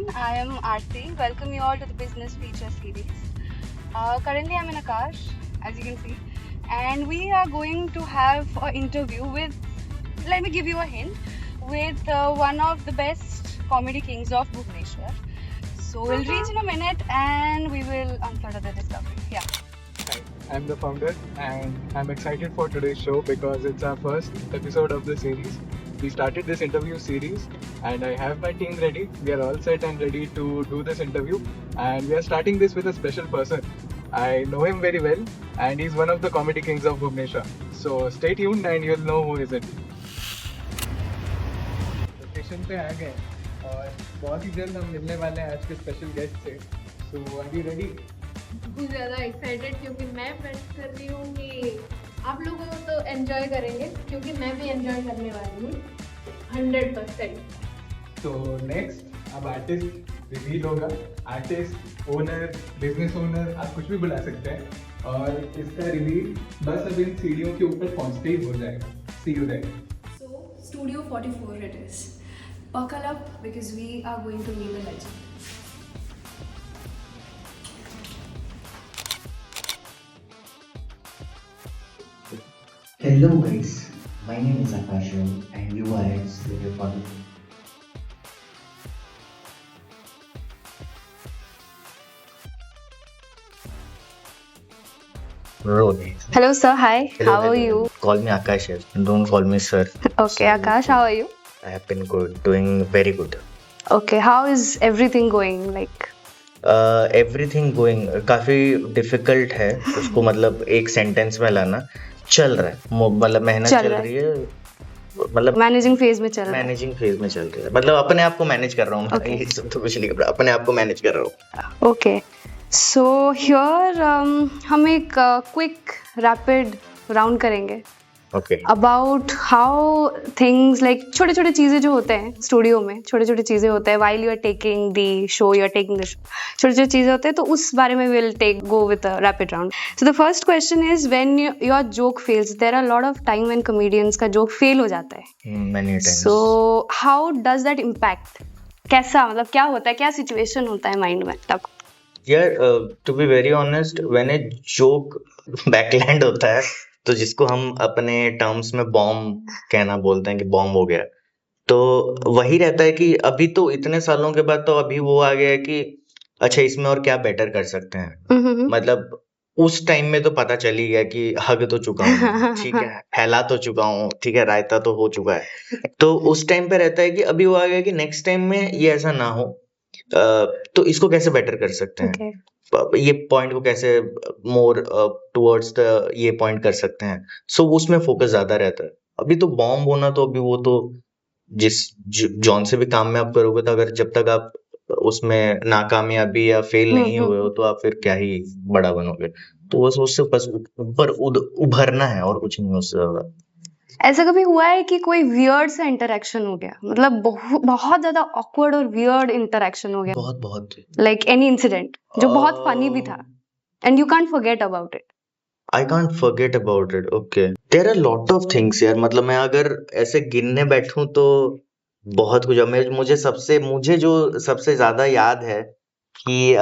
everyone. I am Aarti. Welcome you all to the Business Feature Series. Currently, I'm in Akash, as you can see, and we are going to have an interview with, let me give you a hint, with one of the best comedy kings of Bhubaneswar. So we'll reach in a minute and we will unfurther the discovery. Yeah. Hi, I'm the founder and I'm excited for today's show because it's our first episode of the series. We started this interview series and I have my team ready. We are all set and ready to do this interview, and we are starting this with a special person. I know him very well and he's one of the comedy kings of Bhubaneswar. So stay tuned and you'll know who is it. Location पे आ गए और बहुत ही जल्द हम मिलने वाले हैं आज के स्पेशल गेस्ट से. So are you ready? बहुत ज़्यादा एक्साइटेड क्योंकि मैं वेट कर रही हूँ कि आप लोगों को तो एंजॉय करेंगे क्योंकि मैं भी एंजॉय करने वाली हूँ 100%. तो नेक्स्ट अब आर्टिस्ट रिवील होगा. आर्टिस्ट, ओनर, बिजनेस ओनर, आप कुछ भी बुला सकते हैं, और इसका रिवील बस अब इन सीढ़ियों के ऊपर पहुंचते ही हो जाएगा. सी you there. So Studio 44 it is. Buckle up because we are going to meet a legend. Hello guys, my name is Akash and you are at Studio 44. Rohit. Hello, sir. Hi. Hello, How are hello. you? Call me Akash. Don't call me sir. Okay, Akash. How are you? I have been good, doing very good. Okay. How is everything going? Like. Everything going काफ़ी difficult है उसको मतलब एक sentence में लाना. चल रहा है, मतलब मेहनत चल रही है, मतलब मैनेजिंग फेज में चल रहा है. मैनेजिंग फेज में चल रही है, मतलब अपने आप को मैनेज कर रहा हूँ. Okay. ये सब तो कुछ नहीं कर रहा, अपने आप को मैनेज कर रहा हूँ. ओके, सो हियर हम एक क्विक रैपिड राउंड करेंगे okay. About how things like छोटे छोटे चीज़ें जो होते हैं स्टूडियो में, छोटे छोटे चीज़ें होते हैं while you are taking the show, you are taking the show, छोटे छोटे चीज़ें होते हैं, तो उस बारे में will take go with a rapid round. So the first question is when your joke fails. There are lot of time when comedians का जोक फेल हो जाता है. Many times. So how does that impact? कैसा, मतलब क्या होता है, क्या सिचुएशन होता है माइंड में तब? यार to be very honest, when a joke backland होता है, तो जिसको हम अपने टर्म्स में बॉम्ब कहना बोलते हैं कि बॉम्ब हो गया, तो वही रहता है कि अभी तो इतने सालों के बाद तो अभी वो आ गया है कि अच्छा इसमें और क्या बेटर कर सकते हैं. मतलब उस टाइम में तो पता चल ही गया कि हग तो चुका हूँ, ठीक है, फैला तो चुका हूँ, ठीक है, रायता तो हो चुका है. तो उस टाइम पे रहता है कि अभी वो आ गया कि नेक्स्ट टाइम में ये ऐसा ना हो, तो इसको कैसे बेटर कर सकते हैं. Okay. ये पॉइंट को कैसे मोर टुवर्ड्स द ये पॉइंट कर सकते हैं. सो उसमें फोकस ज्यादा रहता है. अभी तो बॉम्ब होना, तो अभी वो तो जॉन से भी काम में आप करोगे, तो अगर जब तक आप उसमें नाकामयाबी या फेल नहीं हुए हो, तो आप फिर क्या ही बड़ा बनोगे. तो बस उससे बस ऊपर उभरना है और कुछ नहीं उससे ज्यादा. ऐसा कभी हुआ है कि कोई वियर्ड सा इंटरेक्शन हो गया, मतलब बहुत ज्यादा ऑकवर्ड और वियर्ड इंटरेक्शन हो गया, बहुत बहुत लाइक एनी इंसिडेंट जो बहुत फनी भी था and you can't forget about it? I can't forget about it. Okay, there are lot of things यार. मतलब मैं अगर ऐसे गिनने बैठूं तो बहुत कुछ. मुझे जो सबसे ज्यादा याद है कि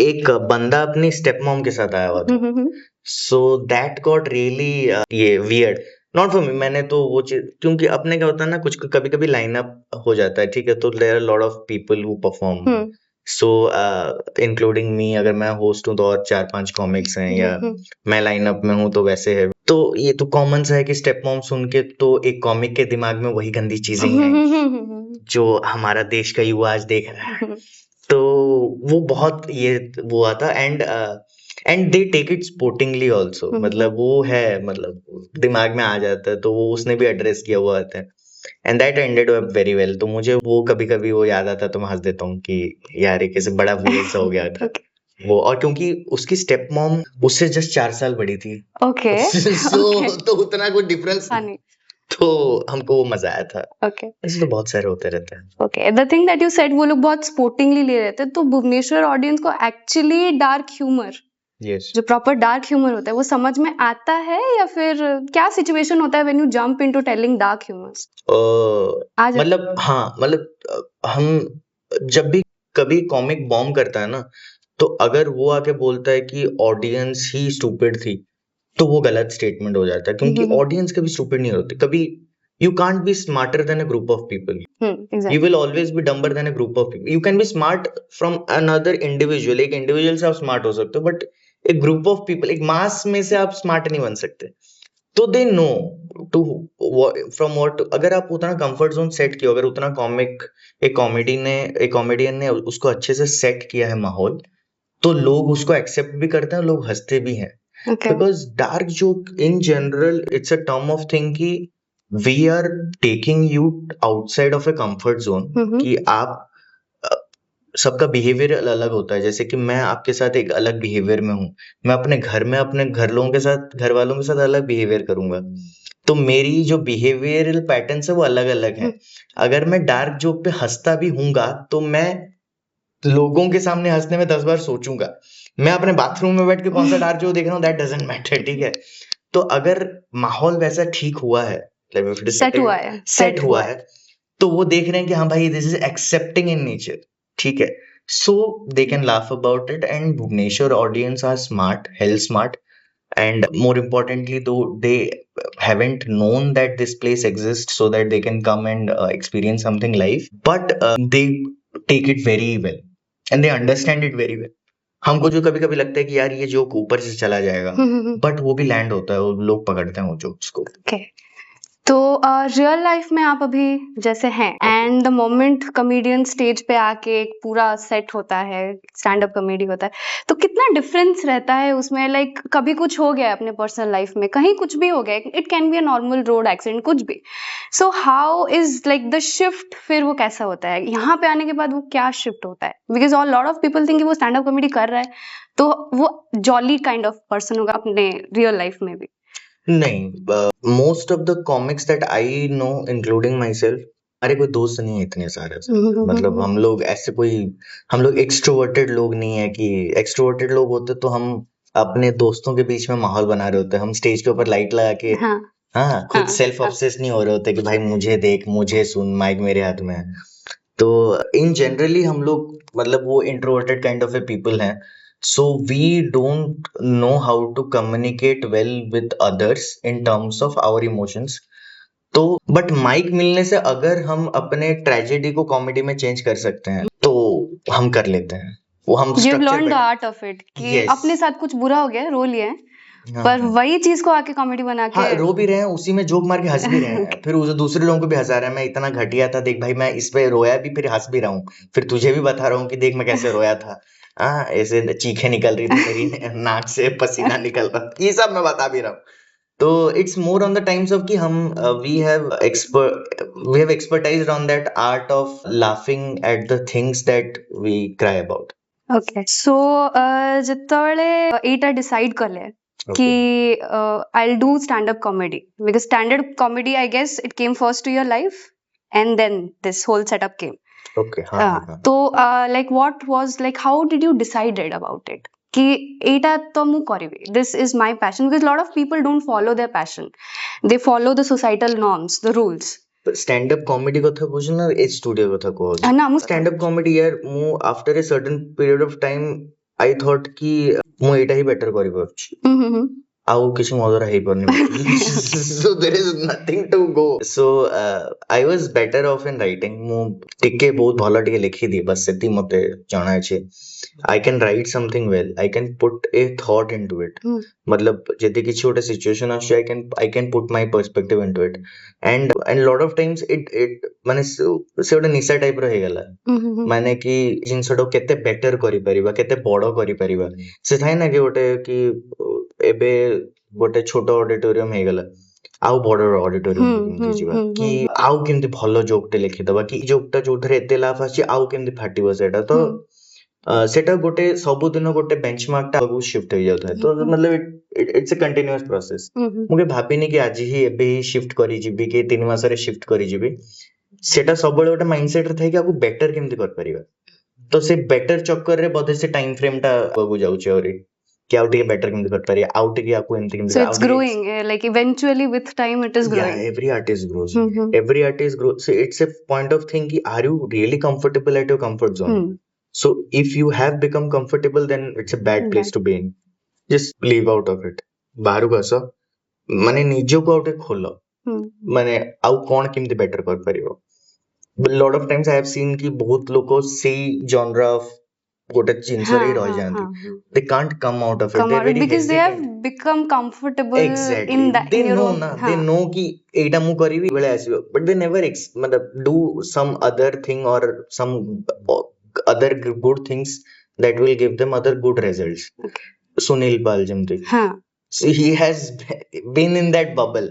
एक बंदा अपनी स्टेप मॉम के साथ आया हुआ था. सो दैट गॉट रियली ये वियर्ड, नॉट फॉर मी. मैंने तो वो चीज, क्योंकि अपने क्या होता है ना, कुछ कभी कभी लाइनअप हो जाता है, ठीक है, तो there are lot of people who perform. So including me, अगर मैं होस्ट हूँ तो और 4-5 कॉमिक्स हैं, या मैं लाइनअप में हूँ तो वैसे है. तो ये तो कॉमन सा है कि स्टेप मॉम सुन के तो एक कॉमिक के दिमाग में वही गंदी चीजें ही हैं जो हमारा देश का युवा आज देख रहा है. तो वो बहुत ये वो आता. And they take it sportingly also. मतलब वो है, मतलब दिमाग में आ जाता है, तो वो उसने भी एड्रेस किया हुआ आता है. And that ended up very well. तो मुझे वो कभी कभी वो याद आता है तो मैं हंस देता हूँ कि यार ये कैसे बड़ा वेल सा हो गया था वो. और क्योंकि उसकी स्टेप मॉम उससे जस्ट 4 साल बड़ी थी. ओके. तो उतना कोई डिफरेंस नहीं, तो हमको वो मजा आया था. ओके. ऐसे तो बहुत सारे होते रहते हैं. Okay, the thing that you said, वो लोग बहुत स्पोर्टिंगली ले रहे थे, तो भुवनेश्वर ऑडियंस को एक्चुअली डार्क ह्यूमर, यस, जो प्रॉपर डार्क ह्यूमर होता है, वो समझ में आता है, या फिर क्या सिचुएशन होता है when you jump into telling dark humours? मतलब हाँ, मतलब हम जब भी कभी कॉमिक बॉम्ब करता है ना, तो अगर वो आके बोलता है कि ऑडियंस ही स्टूपिड थी, तो वो गलत स्टेटमेंट हो जाता है, क्योंकि ऑडियंस कभी स्टूपिड नहीं होती कभी. You can't be smarter than a group of people. You exactly. will always be dumber than a group of people. You can be smart from another individual. एक इंडिविजुअल से आप स्मार्ट हो सकते हो, बट एक ग्रुप ऑफ पीपल, एक मास में से आप स्मार्ट नहीं बन सकते. तो they know to from what. अगर आप उतना कंफर्ट जोन सेट किया, अगर उतना एक कॉमेडियन ने उसको अच्छे से सेट किया है माहौल, तो लोग उसको एक्सेप्ट भी करते हैं, लोग हंसते भी हैं. Okay. Because dark joke in general it's a term of thing कि we are taking you outside of a comfort zone. कि आप सबका बिहेवियर अलग होता है. जैसे कि मैं आपके साथ एक अलग बिहेवियर में हूँ, मैं अपने घर में अपने घर वालों के साथ अलग बिहेवियर करूंगा. तो मेरी जो बिहेवियरल पैटर्न्स है वो अलग अलग है. अगर मैं डार्क जोक पे हंसता भी हूँगा, तो मैं लोगों के सामने हंसने में 10 बार सोचूंगा. मैं अपने बाथरूम में बैठ के कौन सा डार्क जोक देख रहा हूँ, दैट डजंट मैटर. ठीक है. तो अगर माहौल वैसा ठीक हुआ है, सेट हुआ है, तो वो देख रहे हैं कि हाँ भाई, this is accepting in nature. ठीक है. So they can laugh about it. And Bhubaneswar audience are smart, hell smart. And more importantly, though, they haven't known that this place exists so that they can come and experience something live. But they take it very well and they understand it very well. हमको जो कभी कभी लगता है कि यार ये joke ऊपर से चला जाएगा, बट वो भी लैंड होता है, वो लोग पकड़ते हैं वो जोक्स को. Okay. तो रियल लाइफ में आप अभी जैसे हैं, and the moment comedian stage पे आके एक पूरा सेट होता है, स्टैंड अप कॉमेडी होता है, तो कितना डिफरेंस रहता है उसमें? लाइक कभी कुछ हो गया अपने पर्सनल लाइफ में, कहीं कुछ भी हो गया, it can be a normal road accident, कुछ भी. So how is like the shift? फिर वो कैसा होता है यहाँ पे आने के बाद? वो क्या शिफ्ट होता है? Because all lot of people think वो स्टैंड अप कॉमेडी कर रहा है तो वो जॉली काइंड ऑफ पर्सन होगा अपने रियल लाइफ में भी. नहीं, most of the comics that I know including my self, अरे कोई दोस्त नहीं है इतने सारे से. मतलब हम लोग एक्सट्रोवर्टेड लोग नहीं है. कि एक्सट्रोवर्टेड लोग होते तो हम अपने दोस्तों के बीच में माहौल बना रहे होते. हम स्टेज के ऊपर लाइट लगा के हाँ खुद सेल्फ ऑब्सेस नहीं हो रहे होते कि भाई मुझे देख, मुझे सुन, माइक मेरे हाथ में है. तो इन जनरली हम लोग मतलब वो introverted kind of A people हैं. So we don't know how to communicate well with others in terms of our emotions. तो बट माइक मिलने से अगर हम अपने ट्रेजेडी को कॉमेडी में चेंज कर सकते हैं, तो हम कर लेते हैं वो. हम You've learned the art of it कि Yes. अपने साथ कुछ बुरा हो गया, रो लिया है, पर वही चीज को आके कॉमेडी बना के हाँ, रो भी रहे हैं, उसी में जोक मार के हंस भी रहे हैं. फिर उसे दूसरे लोगों को भी हंसा रहा है, मैं इतना घटिया था देख भाई, मैं इस पे रोया भी, फिर हंस भी रहा हूँ, फिर तुझे भी बता रहा हूँ कि देख मैं कैसे रोया था. हाँ, ऐसे चीखें निकल रही थी मेरी नाक से, पसीना निकल रहा था, ये सब मैं बता भी रहा हूँ. तो it's more on the times of कि हम we have expertised on that art of laughing at the things that we cry about. Okay. So ଯେତେବେଳେ ଏଇଟା ଡିସାଇଡ୍ କଲେ कि I'll do stand-up comedy, because stand-up comedy, I guess, it came first to your life and then this whole setup came. Okay. हाँ. तो like what was, like how did you decided about it कि एटा तो मु करिबी, this is my passion? Because a lot of people don't follow their passion, they follow the societal norms, the rules. Stand up comedy କଥା କହୁଛ ନା ଏ studio କଥା କହୁଛ? ନା ମୁଁ stand up comedy यार ମୁଁ after a certain period of time I thought कि ମୁଁ ଏଇଟା ହିଁ better କରିପାରୁଛି, ଆଉ କିଛି ମୋ ଦ୍ୱାରା ହେଇପାରୁନି. So there is nothing to go. So I was better off in writing. ମୁଁ ଟିକେ ବହୁତ ଭଲ ଟିକେ ଲେଖିଦିଏ, ବାସ୍ ସେତିକି ମତେ ଜଣା ଅଛି. I can write something well. I can put a thought into it. मतलब ଯଦି କିଛି ଗୋଟେ situation ଆସୁଛି, I can put my perspective into it. And lot of times it ମାନେ ସେ ଗୋଟେ ନିଶା ଟାଇପ ର ହେଇଗଲା. ମାନେ କି ଜିନିଷଟାକୁ କେତେ ବେଟର କରିପାରିବା, କେତେ ବଡ କରିପାରିବା. ସେ ଥାଏ ନା କି ଗୋଟେ କି ଏବେ ଗୋଟେ ଛୋଟ ଅଡିଟୋରିୟମ ହେଇଗଲା, ଆଉ ବଡ ଅଡିଟୋରିୟମ କେମିତି ଯିବା, କି ଆଉ କେମିତି ଭଲ ଜୋକ୍ ଟେ ଲେଖିଦବା, କି ଜୋକ୍ ଟା ଯୋଉଥିରେ ଏତେ ଲାଭ ଆସିଛି ଆଉ କେମିତି ଫାଟିବ ସେଇଟା. ତ ସେଟା ଗୋଟେ ସବୁଦିନ ଗୋଟେ ବେଞ୍ଚମାର୍କ ଟା ଆଗକୁ ଶିଫ୍ଟ ହେଇଯାଉଥାଏ. ତ मतलब इट्स ए कंटिन्यूअस प्रोसेस. ମୁଁ କେବେ ଭାବିନି କି ଆଜି ହିଁ ଏବେ ହିଁ ଶିଫ୍ଟ କରିଯିବି କି 3 ମାସରେ ଶିଫ୍ଟ କରିଯିବି. ସେଟା ସବୁବେଳେ ଗୋଟେ ମାଇଣ୍ଡସେଟ ରେ ଥାଏ କି ଆଗକୁ ବେଟର କେମିତି କରିପାରିବା. ତ ସେ ବେଟର ଚକ୍କରରେ ବୋଧେ ସେ ଟାଇମ ଫ୍ରେମ ଟା ଆଗକୁ ଯାଉଛି ଆହୁରି. कि ଆଉ ଟିକେ better କେମିତି କରିପାରିବା ଆଉ ଟିକେ ଆକୁ ଏମିତି କେମିତି So ଆଉ it's ଟିକେ growing. Like eventually with time it is yeah growing. every artist grows Mhm. every artist grows so it's a point of thing कि are you really comfortable at your comfort zone Hmm. so if you have become comfortable then it's a bad place to be in just leave out of it ବାହାରକୁ ଆସ ମାନେ ନିଜକୁ ଆଉ ଟିକେ ଖୋଲ Hmm. ମାନେ ଆଉ କଣ କେମିତି better କରିପାରିବ lot of times I have seen कि बहुत लोग ସେଇ genre of ଗୋଟେ ଜିନିଷରେ ହିଁ ରହିଯାଆନ୍ତି they can't come out of it Come they're out very because they have hesitant become comfortable exactly in that they in your know own. ना they know कि ଏଇଟା ମୁଁ କରିବି ବେଳେ ଆସିବ but they never मतलब do some other thing or some other good things that will give them other good results Sunil Pal ଯେମିତି हाँ. so he has been in that bubble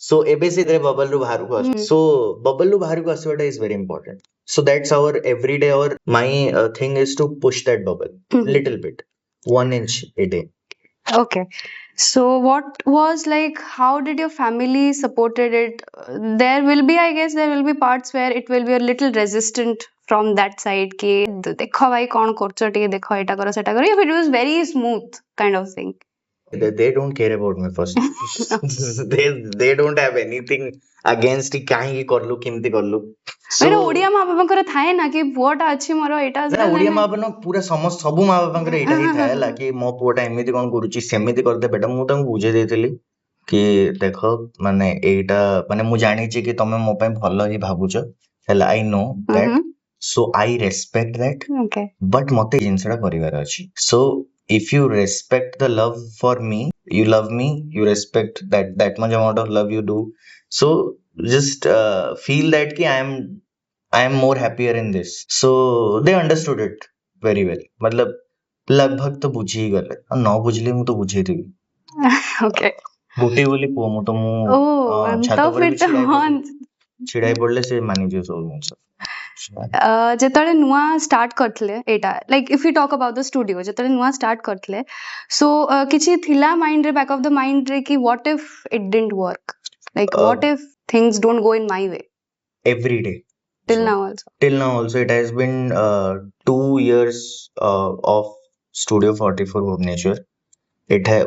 so ଏବେ ସେ bubble ରୁ ବାହାରକୁ ଆସ so bubble ରୁ ବାହାରକୁ ଆସିବାଟା is very important so that's our everyday or my thing is to push that bubble little bit 1 inch a day Okay. So what was like, how did your family supported it? There will be, I guess, there will be parts where it will be a little resistant from that side. कि देखो भाई कौन करछो ଟିକେ ଦେଖ ଏଟା କର ସେଟା କର. If it was very smooth kind of thing. they don't care about me first they don't have anything against कि କାହିଁକି କରଲୁ କେମିତି କରଲୁ so ମାନେ ଓଡିଆ ମା ବାବାଙ୍କର ଥାଏ ନା କି ପୁଅଟା ଅଛି ମୋର ଏଇଟା ନା ଓଡିଆ ମା ବାପା ପୁରା ସମସ୍ତ ସବୁ ମା ବାପାଙ୍କର ଏଇଟା ହିଁ ଥାଏ ହେଲା କି ମୋ ପୁଅଟା ଏମିତି କଣ କରୁଛି ସେମିତି କରିଦେ ବେଟା ମୁଁ ତାଙ୍କୁ ବୁଝେଇ ଦେଇଥିଲି କି ଦେଖ ମାନେ ଏଇଟା ମାନେ ମୁଁ ଜାଣିଛି କି ତମେ ମୋ ପାଇଁ ଭଲ ହିଁ ଭାବୁଛ ହେଲା I know that so I respect that Okay. but ମତେ ଏଇ ଜିନିଷଟା କରିବାର ଅଛି so if you respect the love for me you love me you respect that much amount of love you do so just feel that ki I am more happier in this so they understood it very well मतलब लगभग तो बुझी ही गले और न बुझली ମୁଁ ତ ବୁଝେଇଦେବି Okay. ଗୋଟିଏ ବୋଲି ପୁଅ ମୁଁ ତ ମୁଁ ଛାତ ତ ଉପରେ ବି ଫିର ଛିଡା ହେଇ ପଡିଲେ ସେ ମାନିଯିବ ସବୁ ଜିନିଷ ଯେତେବେଳେ ନୂଆ ଷ୍ଟାର୍ଟ କରିଥିଲେ ଏଇଟା like if we talk about the studio ଯେତେବେଳେ ନୂଆ ଷ୍ଟାର୍ଟ କରିଥିଲେ so କିଛି ଥିଲା ମାଇଣ୍ଡରେ back of the mind ରେ କି what if it didn't work like what if things don't go in my way every day till now also it has been 2 years of Studio 44 Bhubaneswar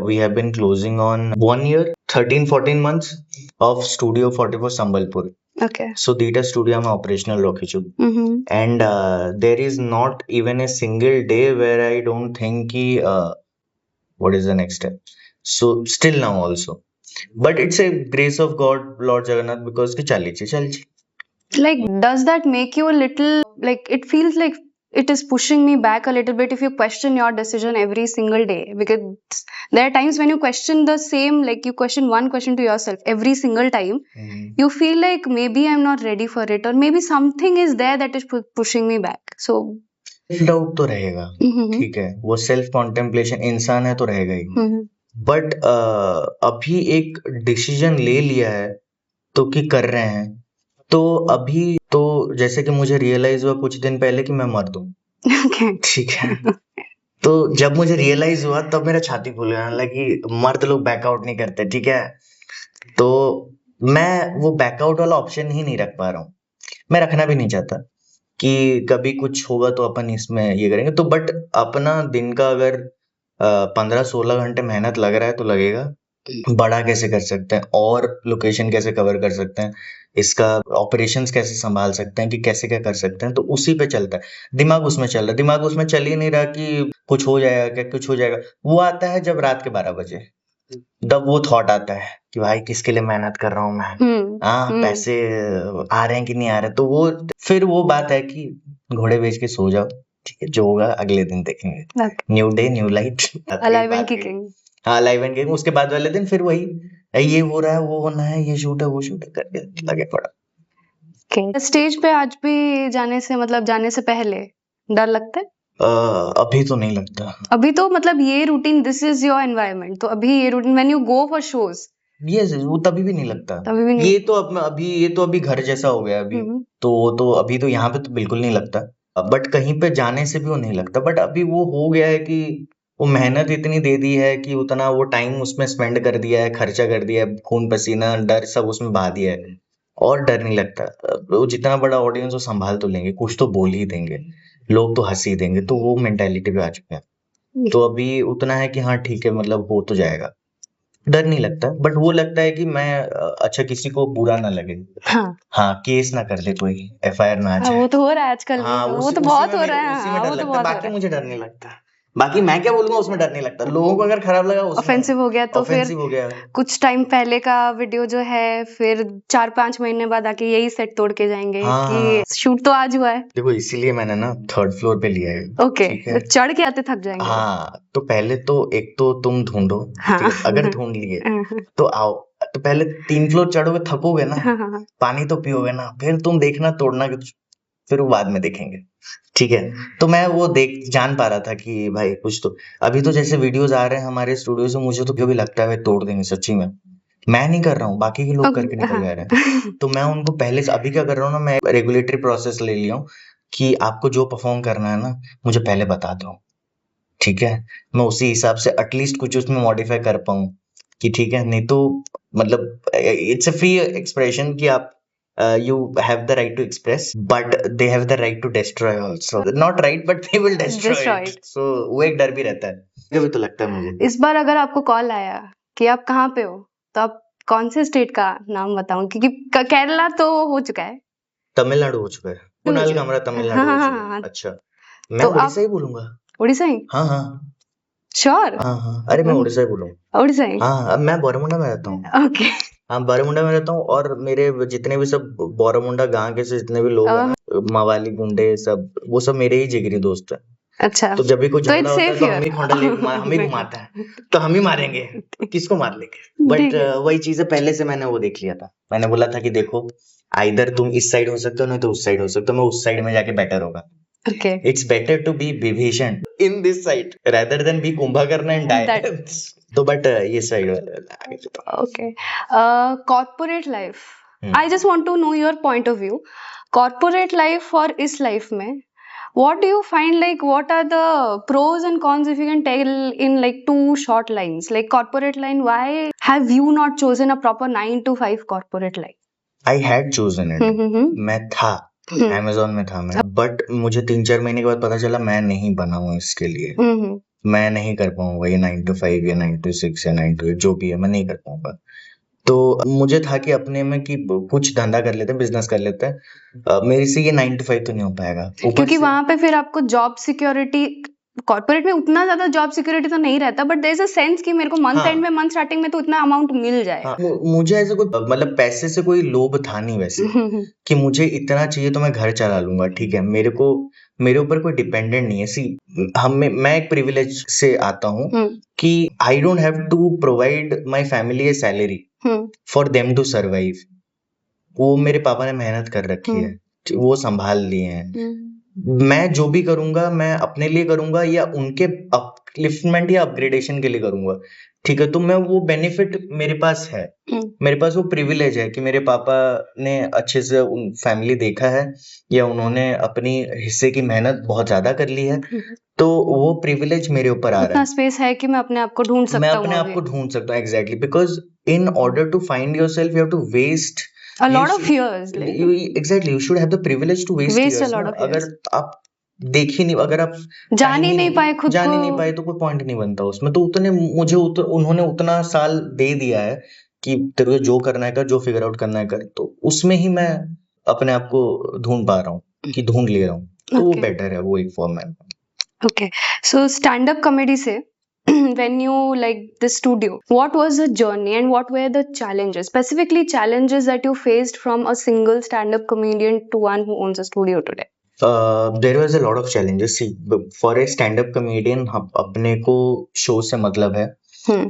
we have been closing on 1 year 13-14 months of Studio 44 Sambalpur okay so dita studio ଆମେ operational ରଖିଛୁ and there is not even a single day where I don't think ki what is the next step so still now also but it's a grace of God Lord Jagannath because ki chalichi like does that make you a little like it feels like it is pushing me back a little bit if you question your decision every single day because there are times when you question the same like you question one question to yourself every single time you feel like maybe I'm not ready for it or maybe something is there that is pushing me back so doubt तो रहेगा ठीक है वो self contemplation इंसान है तो रहेगा ही but अभी एक डिसीजन ले लिया है तो कि कर रहे हैं तो अभी तो जैसे कि मुझे रियलाइज हुआ कुछ दिन पहले कि मैं मर दूं ठीक है तो जब मुझे रियलाइज हुआ तब मेरा छाती फूल गया लगी मर्द लोग बैकआउट नहीं करते ठीक है तो मैं वो बैकआउट वाला ऑप्शन ही नहीं रख पा रहा हूँ मैं रखना भी नहीं चाहता कि कभी कुछ होगा तो अपन इसमें ये करेंगे तो बट अपना दिन का अगर 15-16 घंटे मेहनत लग रहा है तो लगेगा बड़ा कैसे कर सकते हैं और लोकेशन कैसे कवर कर सकते हैं इसका ऑपरेशंस कैसे संभाल सकते हैं कि कैसे क्या कर सकते हैं तो उसी पे चलता है दिमाग उसमें चल रहा है दिमाग उसमें चल ही नहीं रहा कि कुछ हो जाएगा क्या कुछ हो जाएगा वो आता है जब रात के 12 बजे तब वो थॉट आता है कि भाई किसके लिए मेहनत कर रहा हूँ मैं पैसे आ रहे हैं कि नहीं आ रहे तो वो फिर वो बात है कि घोड़े बेच के सो जाओ ठीक है जो होगा अगले दिन देखेंगे new day new light alive and kicking हाँ लाइव एंड किकिंग उसके बाद वाले दिन फिर वही ये हो रहा है वो होना है ये शूट है वो शूट है करके लगे पड़ा स्टेज पे आज भी जाने से मतलब जाने से पहले डर लगता है अभी तो नहीं लगता अभी तो मतलब ये routine this is your environment तो अभी ये routine when you go for shows yes वो तभी भी नहीं लगता तभी भी नहीं ये तो अभी घर जैसा हो गया अभी तो वो तो अभी तो यहाँ पे तो बिल्कुल नहीं लगता बट कहीं पे जाने से भी वो नहीं लगता बट अभी वो हो गया है कि वो मेहनत इतनी दे दी है कि उतना वो टाइम उसमें स्पेंड कर दिया है खर्चा कर दिया है खून पसीना डर सब उसमें बहा दिया है और डर नहीं लगता वो जितना बड़ा ऑडियंस वो संभाल तो लेंगे कुछ तो बोल ही देंगे लोग तो हंस ही देंगे तो वो मेंटालिटी पे आ चुके हैं तो अभी उतना है कि हाँ ठीक है, मतलब हो तो जाएगा, डर नहीं लगता, बट वो लगता है कि मैं अच्छा किसी को बुरा ना लगे, हाँ हाँ केस ना कर ले कोई, FIR ना आ हाँ, जाए, वो तो हो रहा है आजकल भी, हाँ वो उसी तो उसी बहुत में हो रहा है, उसी में हाँ डर वो तो लगता है, बहुत हो बाकी रहा है। मुझे डर नहीं लगता, बाकी मैं क्या बोलूंगा उसमें डर नहीं लगता, लोगों को अगर खराब लगा उसमें ऑफेंसिव हो गया तो फिर ऑफेंसिव हो गया। कुछ टाइम पहले का वीडियो जो है, फिर 4-5 महीने बाद आके यही सेट तोड़ के जाएंगे हाँ कि शूट तो आज हुआ है। देखो इसीलिए मैंने ना 3rd फ्लोर पे लिया है, ओके, ठीक है, चढ़ के आते थक जाएंगे। हाँ तो पहले तो एक तो तुम ढूंढो, हाँ ठीक है, अगर ढूंढ लिए तो आओ, तो पहले 3 फ्लोर चढ़ोगे थकोगे ना, हाँ हाँ हाँ। पानी तो पियोगे ना, फिर तुम देखना तोड़ना कुछ, फिर वो बाद में देखेंगे, ठीक है। तो मैं वो देख जान पा रहा था कि भाई कुछ तो, अभी तो जैसे वीडियोस आ रहे हैं हमारे स्टूडियो से, मुझे तो क्यों भी लगता है भाई तोड़ देंगे सच्ची में, मैं नहीं कर रहा हूँ, बाकी के लोग करके निकल जा रहे हैं, तो मैं उनको पहले से, अभी क्या कर रहा हूँ ना, मैं रेगुलेटरी प्रोसेस ले लिया हूँ कि आपको जो परफॉर्म करना है ना मुझे पहले बता दो, ठीक है, मैं उसी हिसाब से एटलीस्ट कुछ उसमें मॉडिफाई कर पाऊँ कि ठीक है, नहीं तो मतलब इट्स अ फ्री एक्सप्रेशन कि आप you have the right to express but they have the right to destroy also, not right but they will destroy Destroy it, it. so वो एक डर भी रहता है, कभी तो लगता है मुझे। इस बार अगर आपको कॉल आया कि आप कहाँ पे हो, तो आप कौन से स्टेट का नाम बताऊं, क्योंकि केरला तो हो चुका है। तमिलनाडु हो चुका है, कुणाल कामरा हाँ तमिलनाडु हाँ हो हाँ चुका हाँ। है, अच्छा तो मैं आप उड़ीसा ही बोलूंगा, उड़ीसा ही? हाँ हाँ श्योर? हाँ हाँ, अरे मैं उड़ीसा ही बोलूंगा, उड़ीसा ही? हाँ अब मैं बोरमुंडा में रहता हूँ, ओके। हाँ बारामुंडा में रहता हूँ, और मेरे जितने भी सब बोरामुंडा गांव के से जितने भी लोग हैं ना, मवाली गुंडे सब, वो सब मेरे ही जिगरी दोस्त हैं, अच्छा, तो जब भी कोई तो झगड़ा इट्स होता है सेफ तो हियर। हम ही घुमाता है, तो हम ही मारेंगे, किसको मार लेंगे, बट ठीक है। वही चीजें पहले से मैंने वो देख लिया था, मैंने बोला था कि देखो आइदर तुम इस साइड हो सकते हो, नहीं तो उस साइड हो सकते हो, मैं उस साइड में जाके बेटर होगा, okay. It's better to be Vibhishan in this side rather than be Kumbhakarna and die, तो बट ये साइड वाला Okay. Corporate life. Hmm. I just want to know your point of view. Corporate life और इस life में, what do you find, like what are the pros and cons, if you can tell in like 2 short lines? Like corporate line, why have you not chosen a proper 9 to 5 corporate life? I had chosen it, hmm. मैं था Amazon में था मैं, but मुझे 3-4 महीने के बाद पता चला मैं नहीं बना हूँ इसके लिए, हम्म। मैं नहीं कर पाऊंगा ये 9 to 5 या 9 to 6 या 9 to 8 जो भी है, मैं नहीं कर पाऊंगा, तो मुझे था कि अपने में कि कुछ धंधा कर लेते हैं, बिजनेस कर लेते हैं, मेरे से ये 9 to 5 तो नहीं हो पाएगा, ऊपर क्योंकि से वहां पे फिर आपको जॉब सिक्योरिटी, कॉर्पोरेट में उतना ज्यादा जॉब सिक्योरिटी तो नहीं रहता, but there is a sense कि मेरे को मंथ हाँ एंड में, मंथ स्टार्टिंग में तो इतना अमाउंट मिल जाएगा। हाँ, मुझे ऐसे कोई मतलब पैसे से कोई लोभ था नहीं वैसे कि मुझे इतना चाहिए तो मैं घर चला लूंगा, ठीक है, मेरे ऊपर कोई डिपेंडेंट नहीं है, सी मैं एक प्रिविलेज से आता हूँ कि I don't have to provide my family a salary for them to survive, वो मेरे पापा ने मेहनत कर रखी है, वो संभाल लिए हैं, मैं जो भी करूंगा मैं अपने लिए करूंगा या उनके अपलिफ्टमेंट या अपग्रेडेशन के लिए करूंगा, ठीक है, तो मैं वो बेनिफिट मेरे पास है, मेरे पास वो प्रिविलेज है कि मेरे पापा ने अच्छे से उन फैमिली देखा है या उन्होंने अपनी हिस्से की मेहनत बहुत ज्यादा कर ली है, तो वो प्रिविलेज मेरे ऊपर आ रहा उतना है, स्पेस है कि मैं अपने आप को ढूंढ मैं सकता हूँ अपने आप अभी। को ढूंढ सकता हूँ, exactly, because in order to find yourself you have to waste A you lot of should- years, like exactly, you should have the privilege to waste waste a years lot ना, of years. अगर आप देख ही नहीं, अगर आप जान time ही नहीं पाए खुद जान ही को। नहीं पाए तो कोई पॉइंट नहीं बनता उसमें, तो उन्होंने उतना साल दे दिया है कि तेरे को जो करना है कर, जो फिगर आउट करना है कर, तो उसमें ही मैं अपने आप को ढूंढ पा रहा हूँ कि ढूंढ ले रहा हूँ, तो वो Okay. बेटर है, वो एक फॉर्म है। Okay, so stand-up comedy से when you like the studio, what was the journey and what were the challenges, specifically challenges that you faced from a single stand-up comedian to one who owns a studio today? There was a lot of challenges. See, for a stand-up comedian, अपने को show से मतलब है,